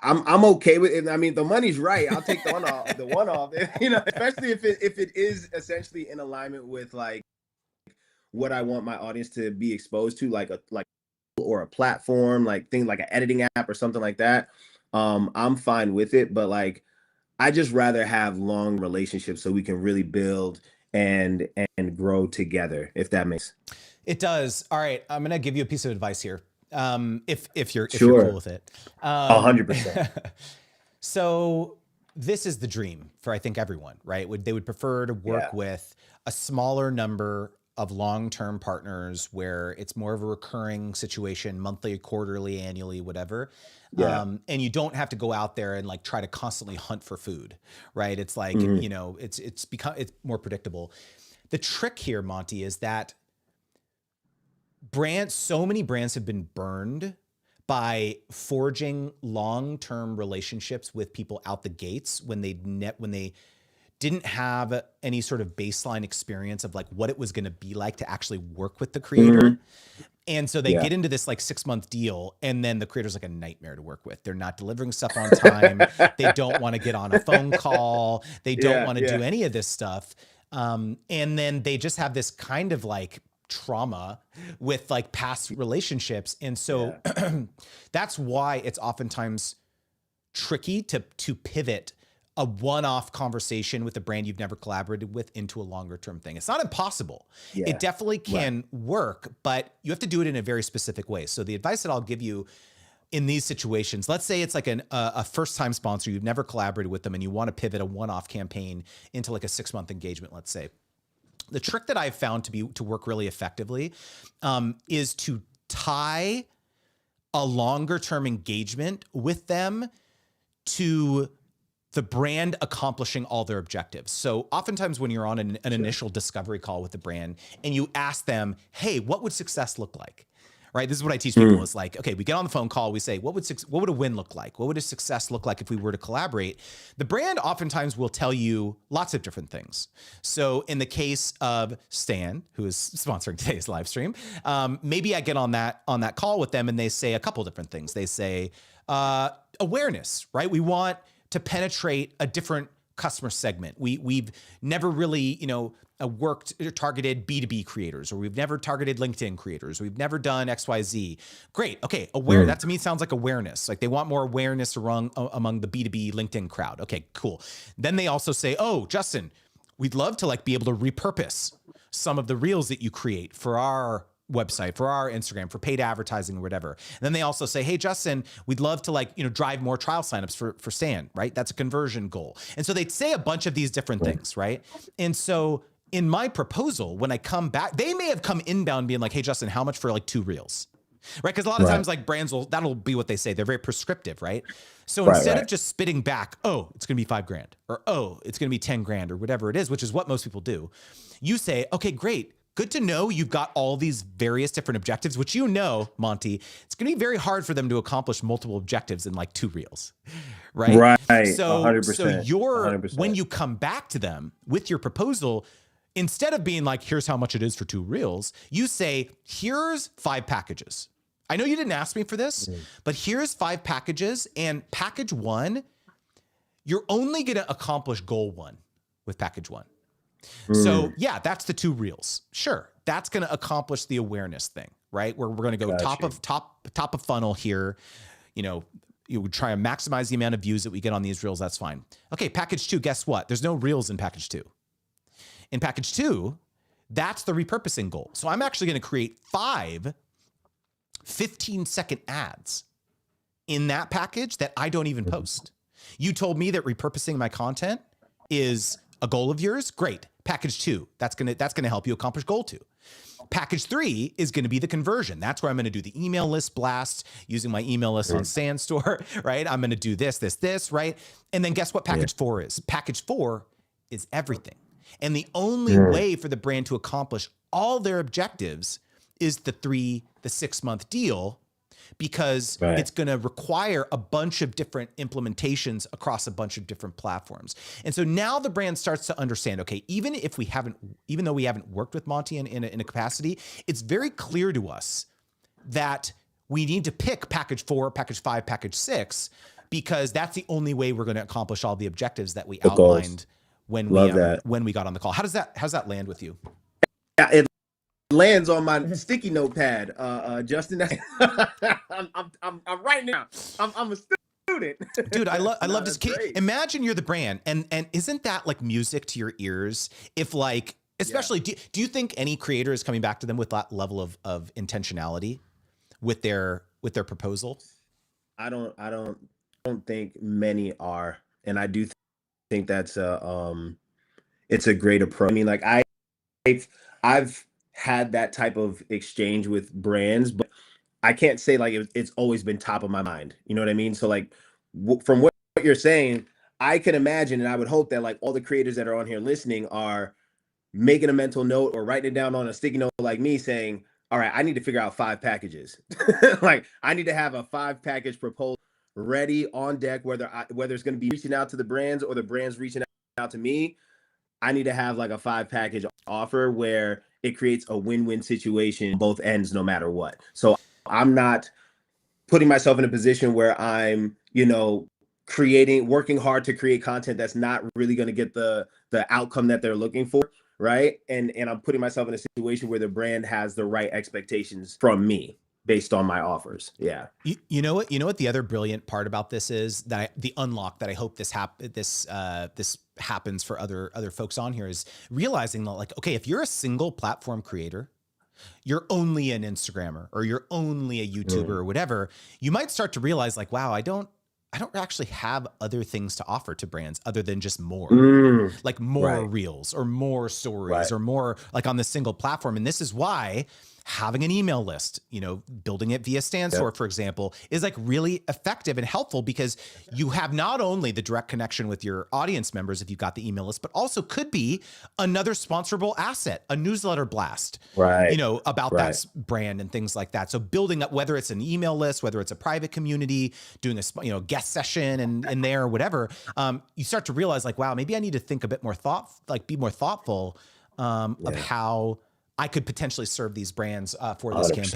I'm okay with it. I mean, the money's right. I'll take the one off, especially if it is essentially in alignment with like what I want my audience to be exposed to, like or a platform, like things like an editing app or something like that. I'm fine with it, but like I just rather have long relationships so we can really build and grow together, if that makes It does. All right, I'm gonna give you a piece of advice here. If you're cool sure. with it. 100%. So this is the dream for I think everyone, right? They would prefer to work Yeah. with a smaller number of long-term partners where it's more of a recurring situation, monthly, quarterly, annually, whatever. Yeah. And you don't have to go out there and like try to constantly hunt for food, right? It's like, Mhm. it's more predictable. The trick here, Monty, is that so many brands have been burned by forging long-term relationships with people out the gates when they didn't have any sort of baseline experience of like what it was going to be like to actually work with the creator. Mhm. And so they Yeah. get into this like 6-month deal, and then the creator's like a nightmare to work with. They're not delivering stuff on time. They don't want to get on a phone call. They don't Yeah, want to do yeah. any of this stuff. And then they just have this kind of like trauma with like past relationships. And so Yeah. that's why it's oftentimes tricky to pivot a one-off conversation with a brand you've never collaborated with into a longer term thing. It's not impossible. It Yeah. definitely Right. can work, but you have to do it in a very specific way. So the advice that I'll give you in these situations, let's say it's like a first-time sponsor, you've never collaborated with them and you want to pivot a one-off campaign into like a 6-month engagement, let's say. The trick that I've found to work really effectively is to tie a longer term engagement with them to the brand accomplishing all their objectives. So oftentimes when you're on an Sure. initial discovery call with the brand and you ask them, hey, what would success look like? Right? This is what I teach people is like, okay, we get on the phone call, we say, what would a win look like? What would a success look like if we were to collaborate? The brand oftentimes will tell you lots of different things. So in the case of Stan, who is sponsoring today's live stream, maybe I get on that call with them and they say a couple different things. They say awareness, right? We want to penetrate a different customer segment. We've never really, worked or targeted B2B creators, or we've never targeted LinkedIn creators, or we've never done XYZ. Great. Okay. That to me sounds like awareness. Like they want more awareness among the B2B LinkedIn crowd. Okay, cool. Then they also say, oh, Justin, we'd love to like be able to repurpose some of the reels that you create for our website, for our Instagram, for paid advertising or whatever. And then they also say, hey, Justin, we'd love to drive more trial signups for Stan, right? That's a conversion goal. And so they'd say a bunch of these different things, right? And so in my proposal, when I come back, they may have come inbound being like, hey, Justin, how much for like 2 reels? Right? Because a lot of times like brands that'll be what they say. They're very prescriptive, right? So instead of just spitting back, oh, it's going to be $5,000 or, oh, it's going to be 10 grand or whatever it is, which is what most people do. You say, okay, great. Good to know you've got all these various different objectives, which Monty, it's going to be very hard for them to accomplish multiple objectives in like 2 reels, right? Right. So 100%. when 100%. you come back to them with your proposal, instead of being like, here's how much it is for 2 reels, you say, here's 5 packages. I know you didn't ask me for this, but here's 5 packages, and package 1, you're only going to accomplish goal 1 with package 1. So yeah, that's the 2 reels. Sure. That's going to accomplish the awareness thing, right? Where we're going to go top of funnel here, you try and maximize the amount of views that we get on these reels. That's fine. Okay, package 2, guess what? There's no reels in package 2. In package 2, that's the repurposing goal. So I'm actually going to create 5 15-second ads in that package that I don't even post. You told me that repurposing my content is a goal of yours. Great. Package 2, that's gonna help you accomplish goal 2. Package 3 is going to be the conversion. That's where I'm going to do the email list blast using my email list on Sandstore, right? I'm going to do this, right? And then guess what package 4 is? Package 4 is everything. And the only way for the brand to accomplish all their objectives is the 6-month deal, because it's going to require a bunch of different implementations across a bunch of different platforms. And so now the brand starts to understand, okay, even though we haven't worked with Monty in a capacity, it's very clear to us that we need to pick package 4, package 5, package 6, because that's the only way we're going to accomplish all the objectives that we outlined when we got on the call. How's that land with you? Yeah, it lands on my sticky notepad, Justin. I'm right now. I'm a student. Dude, I love this. Imagine you're the brand, and isn't that like music to your ears? If like, especially, do you think any creator is coming back to them with that level of intentionality with their proposal? I don't think many are, and I do think that's it's a great approach. I mean, like I've had that type of exchange with brands, but I can't say like it's always been top of my mind. You know what I mean? So like from what you're saying, I can imagine, and I would hope that like all the creators that are on here listening are making a mental note or writing it down on a sticky note like me, saying, all right, I need to figure out 5 packages. Like I need to have a 5-package proposal ready on deck, whether it's going to be reaching out to the brands or the brands reaching out to me. I need to have like a 5-package offer where it creates a win-win situation, both ends, no matter what. So I'm not putting myself in a position where I'm, working hard to create content that's not really going to get the outcome that they're looking for, right? And I'm putting myself in a situation where the brand has the right expectations from me based on my offers. Yeah. You know what the other brilliant part about this is, that the unlock that I hope this happens for other folks on here, is realizing that, like, okay, if you're a single platform creator, you're only an Instagrammer or you're only a YouTuber or whatever, you might start to realize like, wow, I don't actually have other things to offer to brands other than just more, like more reels or more stories or more like on the single platform. And this is why having an email list, building it via Sandstore, for example, is like really effective and helpful, because you have not only the direct connection with your audience members if you've got the email list, but also could be another sponsorable asset, a newsletter blast, about that brand and things like that. So building up, whether it's an email list, whether it's a private community, doing a guest session and there or whatever, you start to realize like, wow, maybe I need to think a bit more be more thoughtful of how I could potentially serve these brands for this 100%.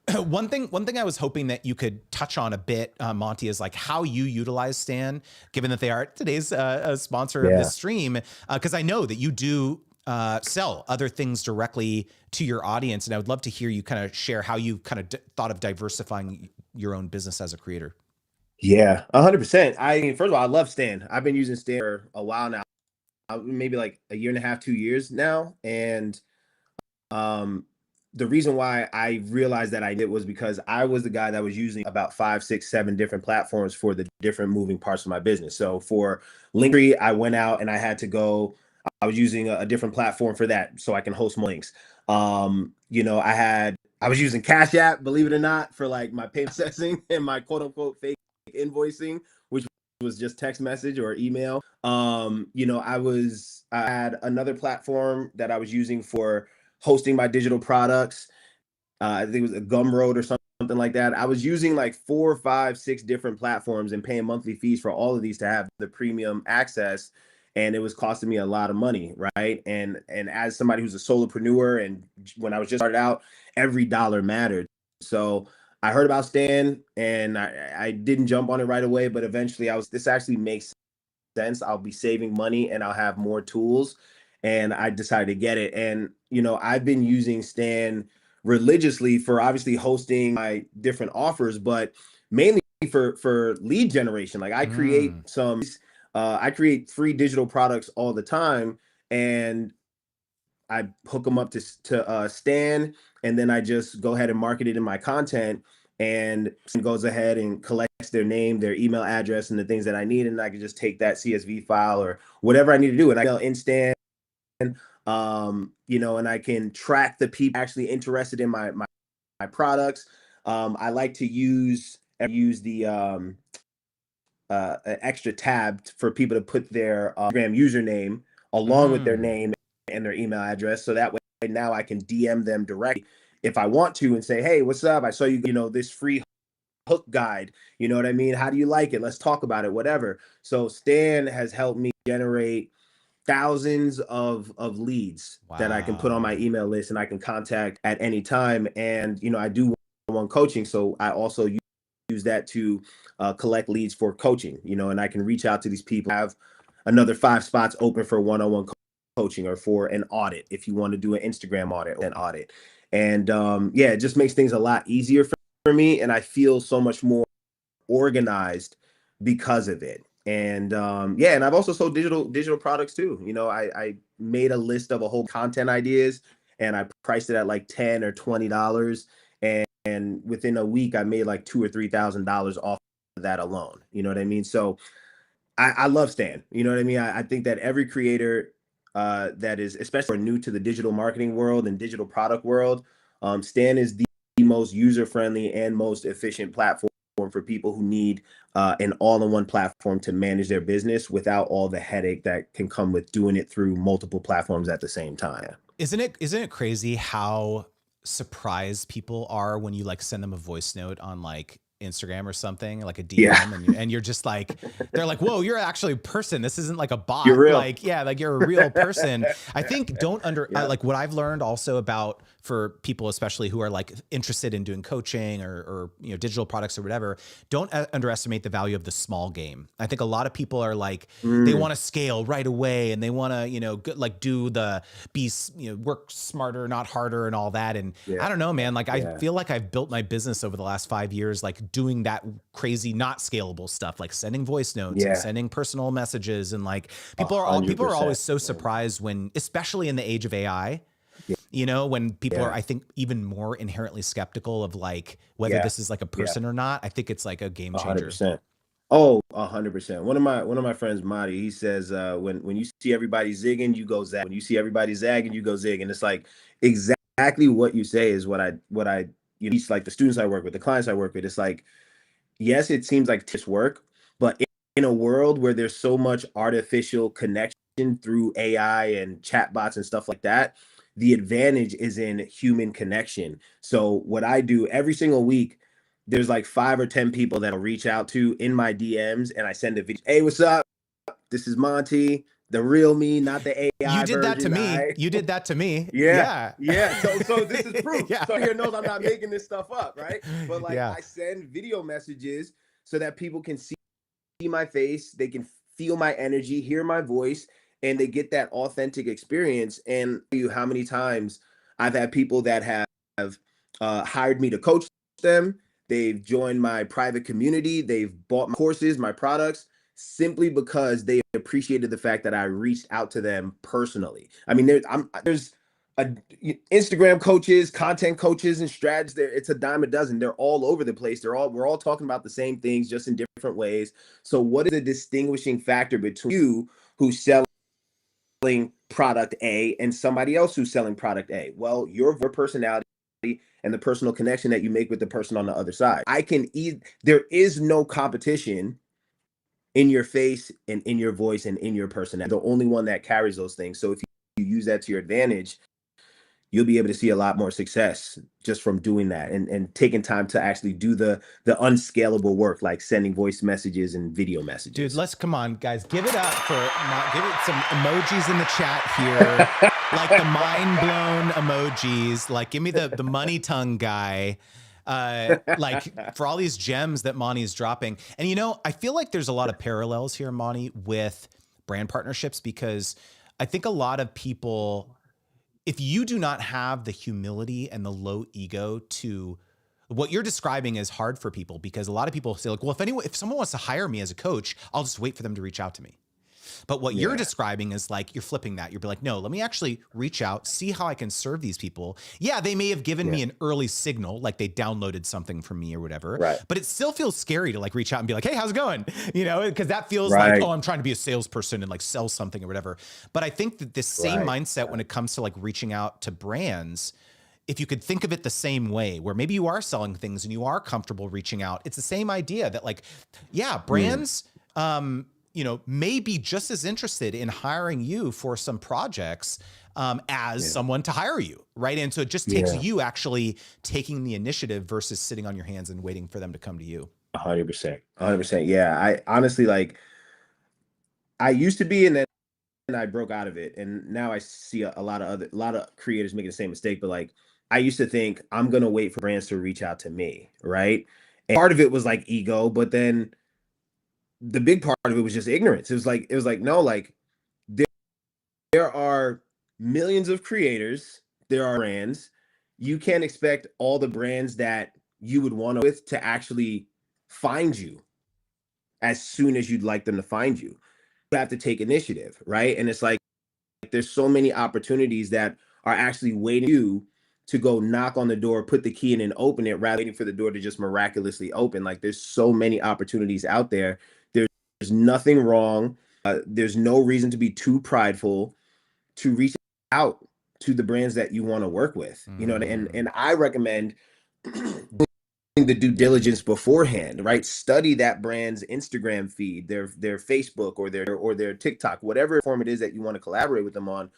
Campaign. One thing I was hoping that you could touch on a bit, Monty, is like how you utilize Stan, given that they are today's sponsor of this stream, because I know that you do sell other things directly to your audience, and I would love to hear you kind of share how you kind of thought of diversifying your own business as a creator. Yeah, 100%. I mean, first of all, I love Stan. I've been using Stan for a while now, maybe like a year and a half, 2 years now, and the reason why I realized that I did was because I was the guy that was using about 5, 6, 7 different platforms for the different moving parts of my business. So for Linktree, I went out and I was using a different platform for that so I can host more links. I was using Cash App, believe it or not, for like my payment processing and my quote unquote fake invoicing, which was just text message or email. I had another platform that I was using for hosting my digital products. I think it was a Gumroad or something like that. I was using like 4, 5, 6 different platforms and paying monthly fees for all of these to have the premium access. And it was costing me a lot of money, right? And as somebody who's a solopreneur, and when I was just started out, every dollar mattered. So I heard about Stan and I didn't jump on it right away, but eventually this actually makes sense. I'll be saving money and I'll have more tools. And I decided to get it. And, I've been using Stan religiously for obviously hosting my different offers, but mainly for lead generation. Like I create I create free digital products all the time, and I hook them up to Stan, and then I just go ahead and market it in my content, and goes ahead and collects their name, their email address, and the things that I need, and I can just take that CSV file or whatever I need to do, and I go in Stan, and I can track the people actually interested in my products. I like to use the an extra tab for people to put their Instagram username along with their name and their email address. So that way now I can DM them directly if I want to and say, hey, what's up? I saw this free hook guide. You know what I mean? How do you like it? Let's talk about it, whatever. So Stan has helped me generate thousands of leads that I can put on my email list and I can contact at any time. And, I do one-on-one coaching. So I also use that to collect leads for coaching, and I can reach out to these people, have another 5 spots open for one-on-one coaching or for an audit. If you want to do an Instagram audit or an audit. And it just makes things a lot easier for me. And I feel so much more organized because of it. And and I've also sold digital products too. I made a list of a whole content ideas and I priced it at like $10 or $20. And within a week, I made like $2,000 or $3,000 off of that alone. You know what I mean? So I love Stan. You know what I mean? I think that every creator that is, especially new to the digital marketing world and digital product world, Stan is the most user-friendly and most efficient platform for people who need an all-in-one platform to manage their business without all the headache that can come with doing it through multiple platforms at the same time. Isn't it crazy how surprised people are when you like send them a voice note on like Instagram or something, like a DM, and you're just like, they're like, whoa, you're actually a person. This isn't like a bot. You're real. Like, yeah, like you're a real person. I think like what I've learned also about for people, especially who are like interested in doing coaching or digital products or whatever, don't underestimate the value of the small game. I think a lot of people are like, they want to scale right away and they want to, work smarter, not harder and all that. And I don't know, man, like I feel like I've built my business over the last 5 years, like doing that crazy, not scalable stuff, like sending voice notes and sending personal messages. And like people are always so surprised when, especially in the age of AI, when people are, I think, even more inherently skeptical of like whether this is like a person or not. I think it's like a game changer. 100%. Oh, 100%. One of my friends, Monty, he says, when you see everybody zigging, you go zag. When you see everybody zagging, you go zig. And it's like exactly what you say is what I teach, like the students I work with, the clients I work with. It's like, yes, it seems like this work, but in a world where there's so much artificial connection through AI and chatbots and stuff like that, the advantage is in human connection. So what I do every single week, there's like 5 or 10 people that I'll reach out to in my DMs, and I send a video. Hey, what's up? This is Monty, the real me, not the AI. You did that to me. You did that to me. Yeah. So this is proof. So here knows I'm not making this stuff up, right? But like I send video messages so that people can see my face, they can feel my energy, hear my voice, and they get that authentic experience. And how many times I've had people that have hired me to coach them. They've joined my private community. They've bought my courses, my products, simply because they appreciated the fact that I reached out to them personally. I mean, there's Instagram coaches, content coaches, and strategists. It's a dime a dozen. They're all over the place. We're all talking about the same things, just in different ways. So, what is the distinguishing factor between you who's selling product A and somebody else who's selling product A? Well, your personality and the personal connection that you make with the person on the other side. There is no competition in your face and in your voice and in your personality. The only one that carries those things. So if you use that to your advantage, you'll be able to see a lot more success just from doing that and taking time to actually do the unscalable work, like sending voice messages and video messages. Dude, come on, guys, give it up give it some emojis in the chat here. Like the mind blown emojis, like give me the money tongue guy, like for all these gems that Monty's dropping. And I feel like there's a lot of parallels here, Monty, with brand partnerships, because I think a lot of people, if you do not have the humility and the low ego to what you're describing is hard for people because a lot of people say like, well, if someone wants to hire me as a coach, I'll just wait for them to reach out to me. But what you're describing is like, you're flipping that. You're like, no, let me actually reach out, see how I can serve these people. Yeah, they may have given me an early signal, like they downloaded something from me or whatever, but it still feels scary to like reach out and be like, hey, how's it going? You know, because that feels like, oh, I'm trying to be a salesperson and like sell something or whatever. But I think that this same mindset when it comes to like reaching out to brands, if you could think of it the same way, where maybe you are selling things and you are comfortable reaching out, it's the same idea that like, yeah, brands, you know, may be just as interested in hiring you for some projects as someone to hire you, right? And so it just takes you actually taking the initiative versus sitting on your hands and waiting for them to come to you. 100%. 100%. Yeah. I honestly, like, I used to be, and then I broke out of it. And now I see a lot of creators making the same mistake. But like, I used to think I'm going to wait for brands to reach out to me, right? And part of it was like ego, but then the big part of it was just ignorance. It was like, no, like there are millions of creators, there are brands. You can't expect all the brands that you would want to actually find you as soon as you'd like them to find you. You have to take initiative, right? And it's like there's so many opportunities that are actually waiting for you to go knock on the door, put the key in and open it, rather than waiting for the door to just miraculously open. Like there's so many opportunities out there. There's nothing wrong. There's no reason to be too prideful to reach out to the brands that you want to work with. You know, and I recommend doing the due diligence beforehand, right? Study that brand's Instagram feed, their Facebook or their TikTok, whatever form it is that you want to collaborate with them on.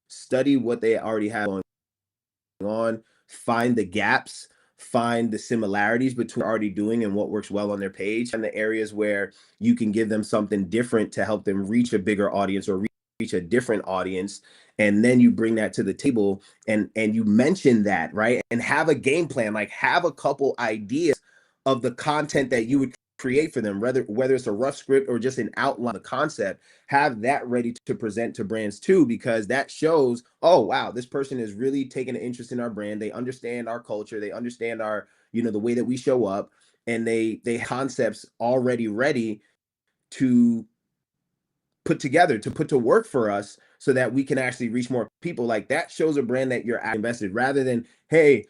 Study what they already have going on, find the gaps, find the similarities between what they're already doing and what works well on their page, and the areas where you can give them something different to help them reach a bigger audience or reach a different audience. And then you bring that to the table and you mention that, right? And have a game plan, like have a couple ideas of the content that you would create for them, whether it's a rough script or just an outline of the concept. Have that ready to present to brands too, because that shows, oh wow, this person is really taking an interest in our brand. They understand our culture, they understand our, you know, the way that we show up, and they have concepts already ready to put together, to put to work for us, so that we can actually reach more people. Like that shows a brand that you're invested, rather than, hey,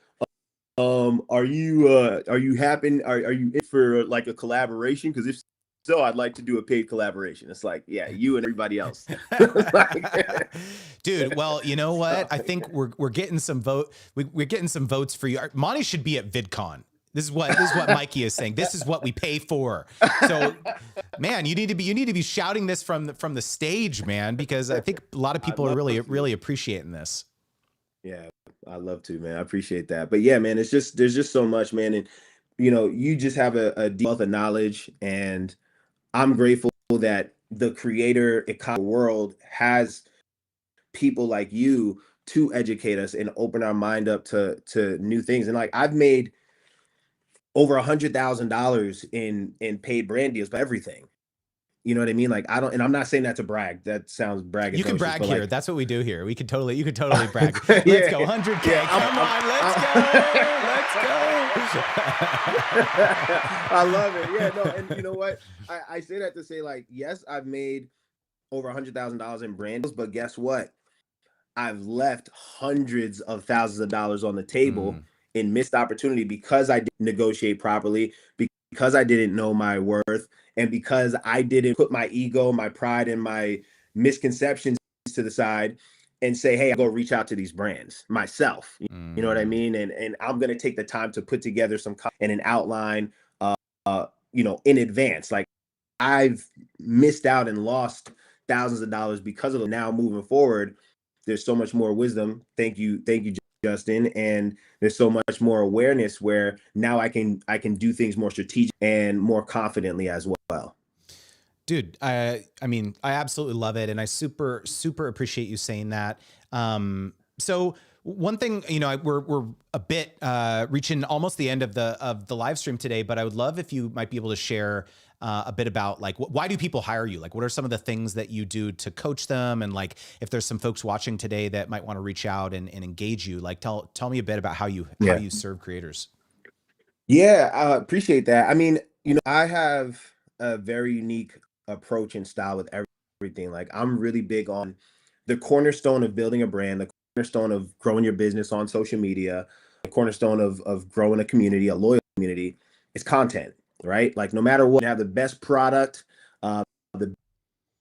are you happen? Are you in for like a collaboration? Because if so, I'd like to do a paid collaboration. It's like, yeah, you and everybody else. Dude, well, you know what? I think we're getting some we're getting some votes for you. Monty should be at VidCon. This is what Mikey is saying. This is what we pay for. So, man, you need to be shouting this from the stage, man, because I think a lot of people are really appreciating this. Yeah, I love to, man. I appreciate that. But yeah, man, there's just so much, man. And you know, you just have a deep wealth of knowledge, and I'm grateful that the creator economy world has people like you to educate us and open our mind up to new things. And like I've made over $100,000 in paid brand deals, but everything. You know what I mean? Like I don't, and I'm not saying that to brag. That sounds braggadocious. You can brag here. Like, that's what we do here. You could totally brag. Let's go 100K. Yeah, Come on, let's go. I love it. Yeah, no, and you know what? I say that to say, like, yes, I've made over $100,000 in brand deals, but guess what? I've left hundreds of thousands of dollars on the table in missed opportunity because I didn't negotiate properly, because I didn't know my worth, and because I didn't put my ego, my pride, and my misconceptions to the side and say, hey, I'll go reach out to these brands myself. You know what I mean? And I'm going to take the time to put together some and an outline, you know, in advance. Like I've missed out and lost thousands of dollars because of it. Now moving forward, there's so much more wisdom. Thank you, Justin. And there's so much more awareness where now I can do things more strategic and more confidently as well. Dude, I mean, I absolutely love it. And I super appreciate you saying that. So one thing, you know, we're a bit reaching almost the end of the live stream today, but I would love if you might be able to share a bit about like, why do people hire you? Like, what are some of the things that you do to coach them? And like, if there's some folks watching today that might want to reach out and engage you, like tell me a bit about how you serve creators. Yeah, I appreciate that. I mean, I have a very unique approach and style with everything. Like, I'm really big on the cornerstone of building a brand, the cornerstone of growing your business on social media, the cornerstone of growing a community, a loyal community, is content, right? Like, no matter what, you have the best product, the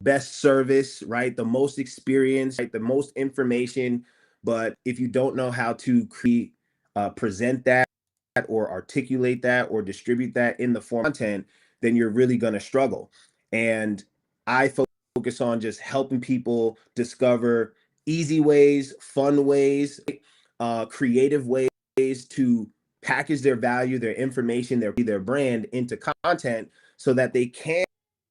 best service, right? The most experience, right? The most information. But if you don't know how to present that or articulate that or distribute that in the form of content, then you're really going to struggle. And I focus on just helping people discover easy ways, fun ways, creative ways to package their value, their information, their brand into content so that they can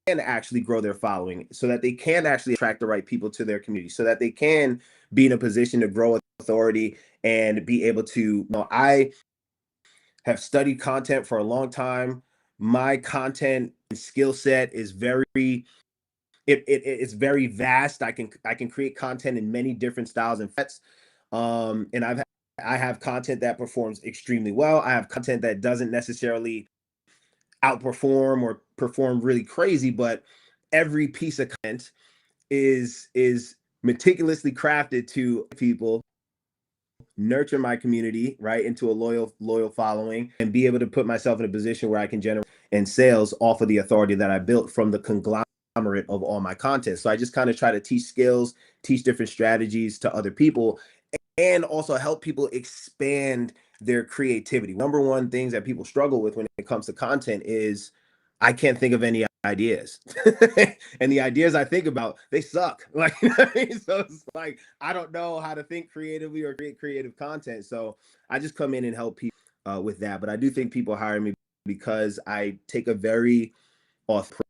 actually grow their following, so that they can actually attract the right people to their community, so that they can be in a position to grow authority and be able to, I have studied content for a long time. My content skill set is it's very vast. I can create content in many different styles and formats. And I have content that performs extremely well. I have content that doesn't necessarily outperform or perform really crazy, but every piece of content is meticulously crafted to people, nurture my community, right, into a loyal following, and be able to put myself in a position where I can generate in sales off of the authority that I built from the conglomerate of all my content. So I just kind of try to teach skills, teach different strategies to other people, and also help people expand their creativity. Number one things that people struggle with when it comes to content is I can't think of any ideas. And the ideas I think about, they suck. Like, you know what I mean? So it's like I don't know how to think creatively or create creative content. So I just come in and help people with that. But I do think people hire me because I take a very authentic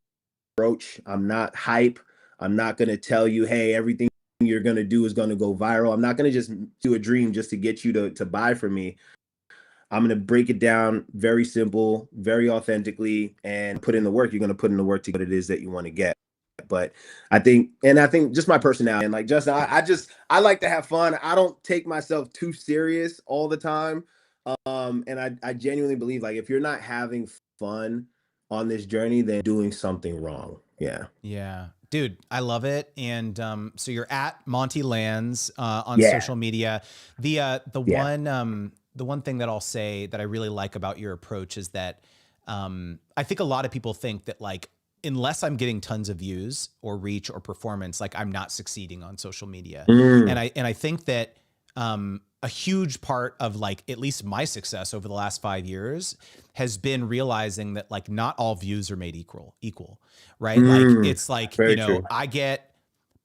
approach. I'm not hype. I'm not going to tell you, hey, everything you're going to do is going to go viral. I'm not going to just do a dream just to get you to buy from me. I'm going to break it down very simple, very authentically, and put in the work. You're going to put in the work to get what it is that you want to get. But I think just my personality, and like Justin, I like to have fun. I don't take myself too serious all the time. And I genuinely believe, like, if you're not having fun on this journey, then doing something wrong. Yeah. Yeah. Dude, I love it. And so you're at Monty Lans on Yeah. social media. The Yeah. one thing that I'll say that I really like about your approach is that I think a lot of people think that, like, unless I'm getting tons of views or reach or performance, like, I'm not succeeding on social media. Mm, And I think that a huge part of, like, at least my success over the last 5 years has been realizing that, like, not all views are made equal, right? Like, mm. it's like, Very true. I get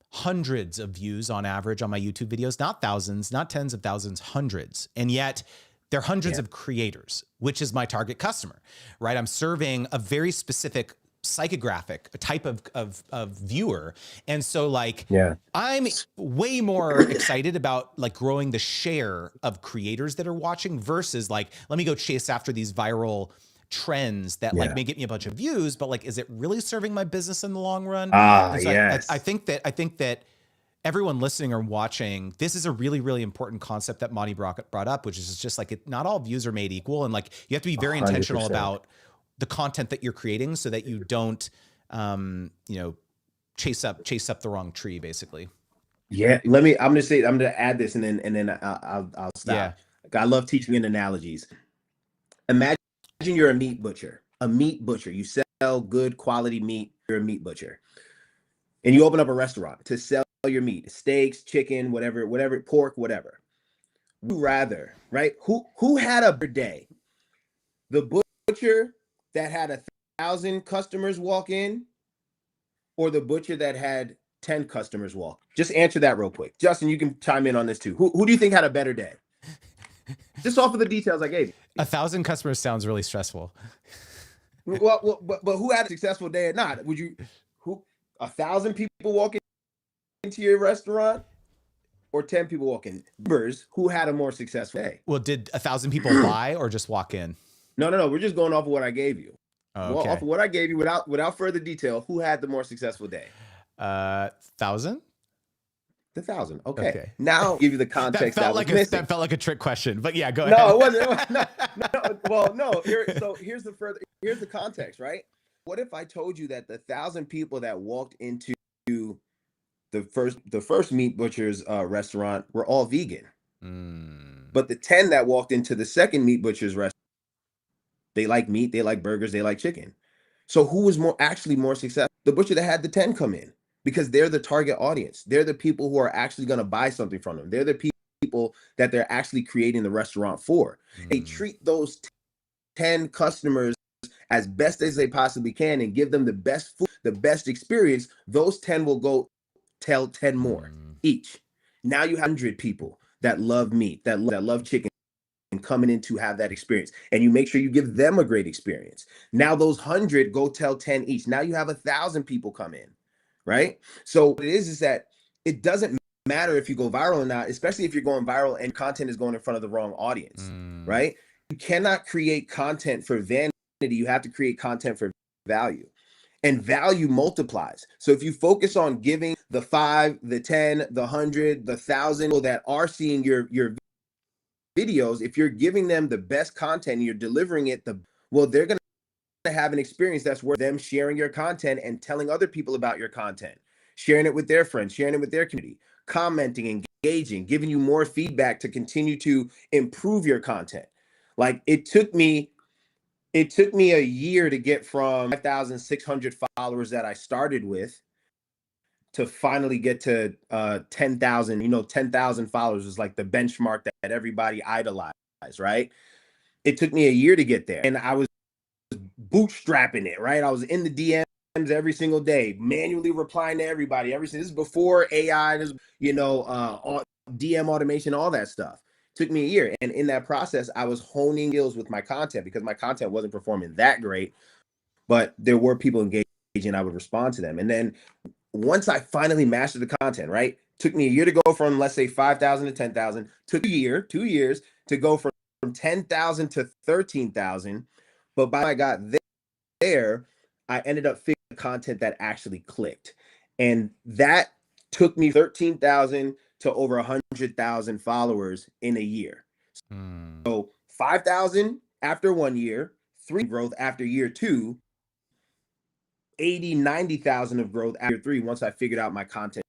hundreds of views on average on my YouTube videos, not thousands, not tens of thousands, hundreds. And yet they're hundreds Yeah. of creators, which is my target customer, right? I'm serving a very specific psychographic type of viewer. And so, like, Yeah. I'm way more excited about, like, growing the share of creators that are watching versus, like, let me go chase after these viral trends that, like, Yeah. may get me a bunch of views, but, like, is it really serving my business in the long run? Ah, And so I yes. think that everyone listening or watching, this is a really, really important concept that Monty brought up, which is just like, not all views are made equal. And, like, you have to be very intentional 100%. about the content that you're creating so that you don't, you know, chase up the wrong tree, basically. Yeah. I'm gonna add this, and then I'll Yeah. stop. I love teaching in analogies. Imagine you're a meat butcher. A meat butcher. You sell good quality meat. You're a meat butcher, and you open up a restaurant to sell your meat, steaks, chicken, whatever, pork, whatever. Would you rather, right? Who had a better day? The butcher that had 1,000 customers walk in, or the butcher that had 10 customers walk? Just answer that real quick. Justin, you can chime in on this too. Who do you think had a better day? Just off of the details I gave you. 1,000 customers sounds really stressful. But who had a successful day or not? Would you, who, 1,000 people walk into your restaurant or 10 people walk in? Numbers, who had a more successful day? Well, did 1,000 people buy or just walk in? No. We're just going off of what I gave you. Oh, Well, off okay. of what I gave you, without further detail, who had the more successful day? 1,000? The 1,000. Okay. Okay. Now I'll give you the context that was missing. That felt like a trick question, but yeah, go No, ahead. it wasn't. No. Well, no. Here's the context, right? What if I told you that the 1,000 people that walked into the first meat butcher's restaurant were all vegan, but the 10 that walked into the second meat butcher's restaurant, they like meat, they like burgers, they like chicken. So who was actually more successful? The butcher that had the 10 come in, because they're the target audience. They're the people who are actually going to buy something from them. They're the people that they're actually creating the restaurant for. They treat those 10 customers as best as they possibly can and give them the best food, the best experience. Those 10 will go tell 10 more each. Now you have 100 people that love meat, that love chicken, and coming in to have that experience, and you make sure you give them a great experience. Now those 100 go tell 10 each. Now you have 1,000 people come in, right? So what it is that it doesn't matter if you go viral or not, especially if you're going viral and content is going in front of the wrong audience, right? You cannot create content for vanity. You have to create content for value, and value multiplies. So if you focus on giving the 5, the 10, the 100, the 1,000 people that are seeing your videos, if you're giving them the best content and you're delivering it, they're going to have an experience that's worth them sharing your content and telling other people about your content, sharing it with their friends, sharing it with their community, commenting, engaging, giving you more feedback to continue to improve your content. Like it took me a year to get from 5,600 followers that I started with to finally get to 10,000. 10,000 followers is like the benchmark that everybody idolized, right? It took me a year to get there, and I was bootstrapping it, right? I was in the DMs every single day, manually replying to everybody. This is before AI, DM automation, all that stuff. It took me a year, and in that process, I was honing skills with my content because my content wasn't performing that great, but there were people engaging. I would respond to them, and then once I finally mastered the content, right? Took me a year to go from, let's say, 5,000 to 10,000. Took 2 years to go from 10,000 to 13,000. But by the time I got there, I ended up figuring the content that actually clicked. And that took me 13,000 to over 100,000 followers in a year. So 5,000 after 1 year, 3 growth after year 2, 80, 90,000 of growth after 3 once I figured out my content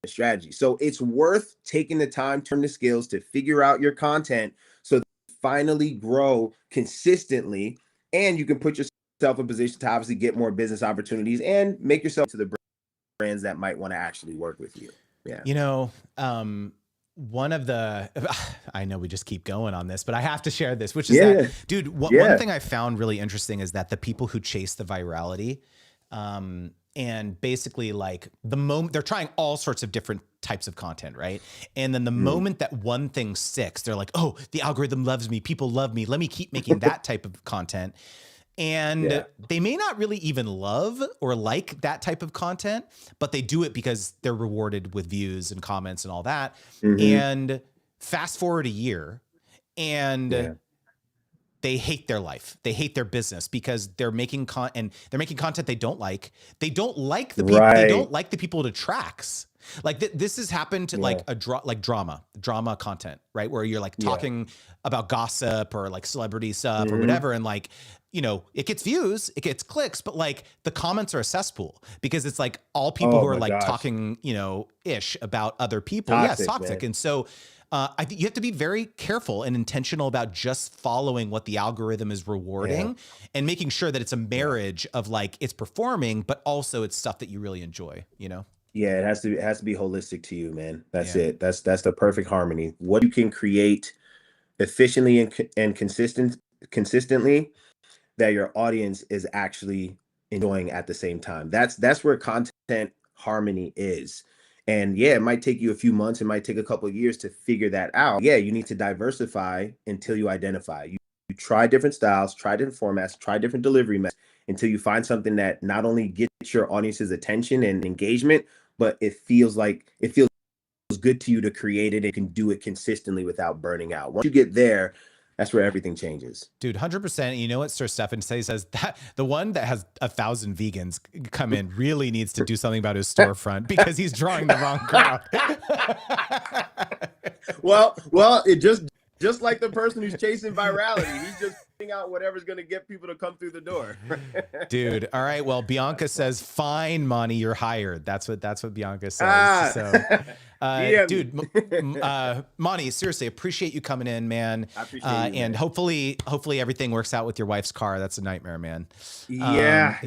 strategy. So it's worth taking the time, turn the skills to figure out your content so that you finally grow consistently, and you can put yourself in position to obviously get more business opportunities and make yourself to the brands that might want to actually work with you. Yeah. One of the, I know we just keep going on this, but I have to share this, which is dude, one thing I found really interesting is that the people who chase the virality, and basically like the moment they're trying all sorts of different types of content, right? And then the moment that one thing sticks, they're like, oh, the algorithm loves me. People love me. Let me keep making that type of content. And they may not really even love or like that type of content, but they do it because they're rewarded with views and comments and all that. And fast forward a year and they hate their life. They hate their business because they're making content they don't like. They don't like the people. They don't like the people it attracts. Like this has happened to like drama content, right? Where you're like talking about gossip or like celebrity stuff or whatever. And like, it gets views, it gets clicks, but like the comments are a cesspool because it's like all people who are like talking, ish about other people. Toxic, toxic. Man. And so I think you have to be very careful and intentional about just following what the algorithm is rewarding and making sure that it's a marriage of like it's performing, but also it's stuff that you really enjoy, Yeah, it has to be holistic to you, man. That's it. That's the perfect harmony. What you can create efficiently and consistently that your audience is actually enjoying at the same time. That's where content harmony is. And it might take you a few months, it might take a couple of years to figure that out. You need to diversify until you identify. You try different styles, try different formats, try different delivery methods until you find something that not only gets your audience's attention and engagement, but it feels good to you to create it and can do it consistently without burning out. Once you get there, that's where everything changes. Dude, 100%. You know what Sir Stefan says that the one that has 1,000 vegans come in really needs to do something about his storefront because he's drawing the wrong crowd. Well, it just like the person who's chasing virality, he's just putting out whatever's going to get people to come through the door. Dude, all right. Well, Bianca says, "Fine, Monty, you're hired." That's what Bianca says. So, dude, Monty, seriously, appreciate you coming in, man. I appreciate you, and man. hopefully everything works out with your wife's car. That's a nightmare, man. I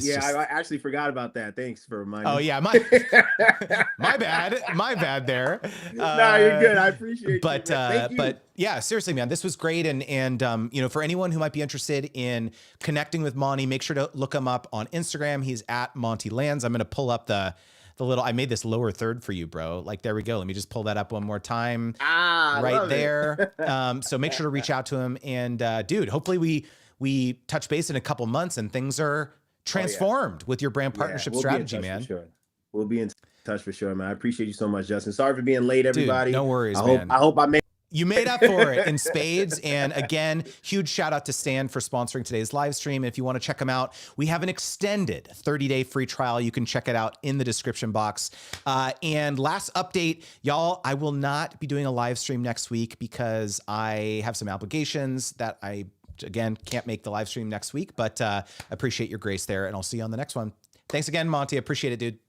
actually forgot about that. Thanks for reminding me. Oh yeah, my bad there. No, you're good. I appreciate but, you. Thank you. But yeah, seriously, man, this was great. And you know, for anyone who might be interested in connecting with Monty, make sure to look him up on Instagram. He's at Monty Lans. I'm going to pull up the little, I made this lower third for you, bro. Like, there we go. Let me just pull that up one more time. Right there. So make sure to reach out to him. And dude, hopefully we touch base in a couple months and things are transformed with your brand partnership strategy, man. Sure. We'll be in touch for sure, man. I appreciate you so much, Justin. Sorry for being late, everybody. Dude, no worries, man. I hope I made. You made up for it in spades. And again, huge shout out to Stan for sponsoring today's live stream. If you want to check them out, we have an extended 30-day free trial. You can check it out in the description box. And last update, y'all, I will not be doing a live stream next week because I have some obligations that I, again, can't make the live stream next week, but appreciate your grace there. And I'll see you on the next one. Thanks again, Monty. Appreciate it, dude.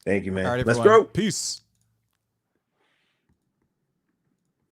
Thank you, man. All right, Let's everyone. go. Peace.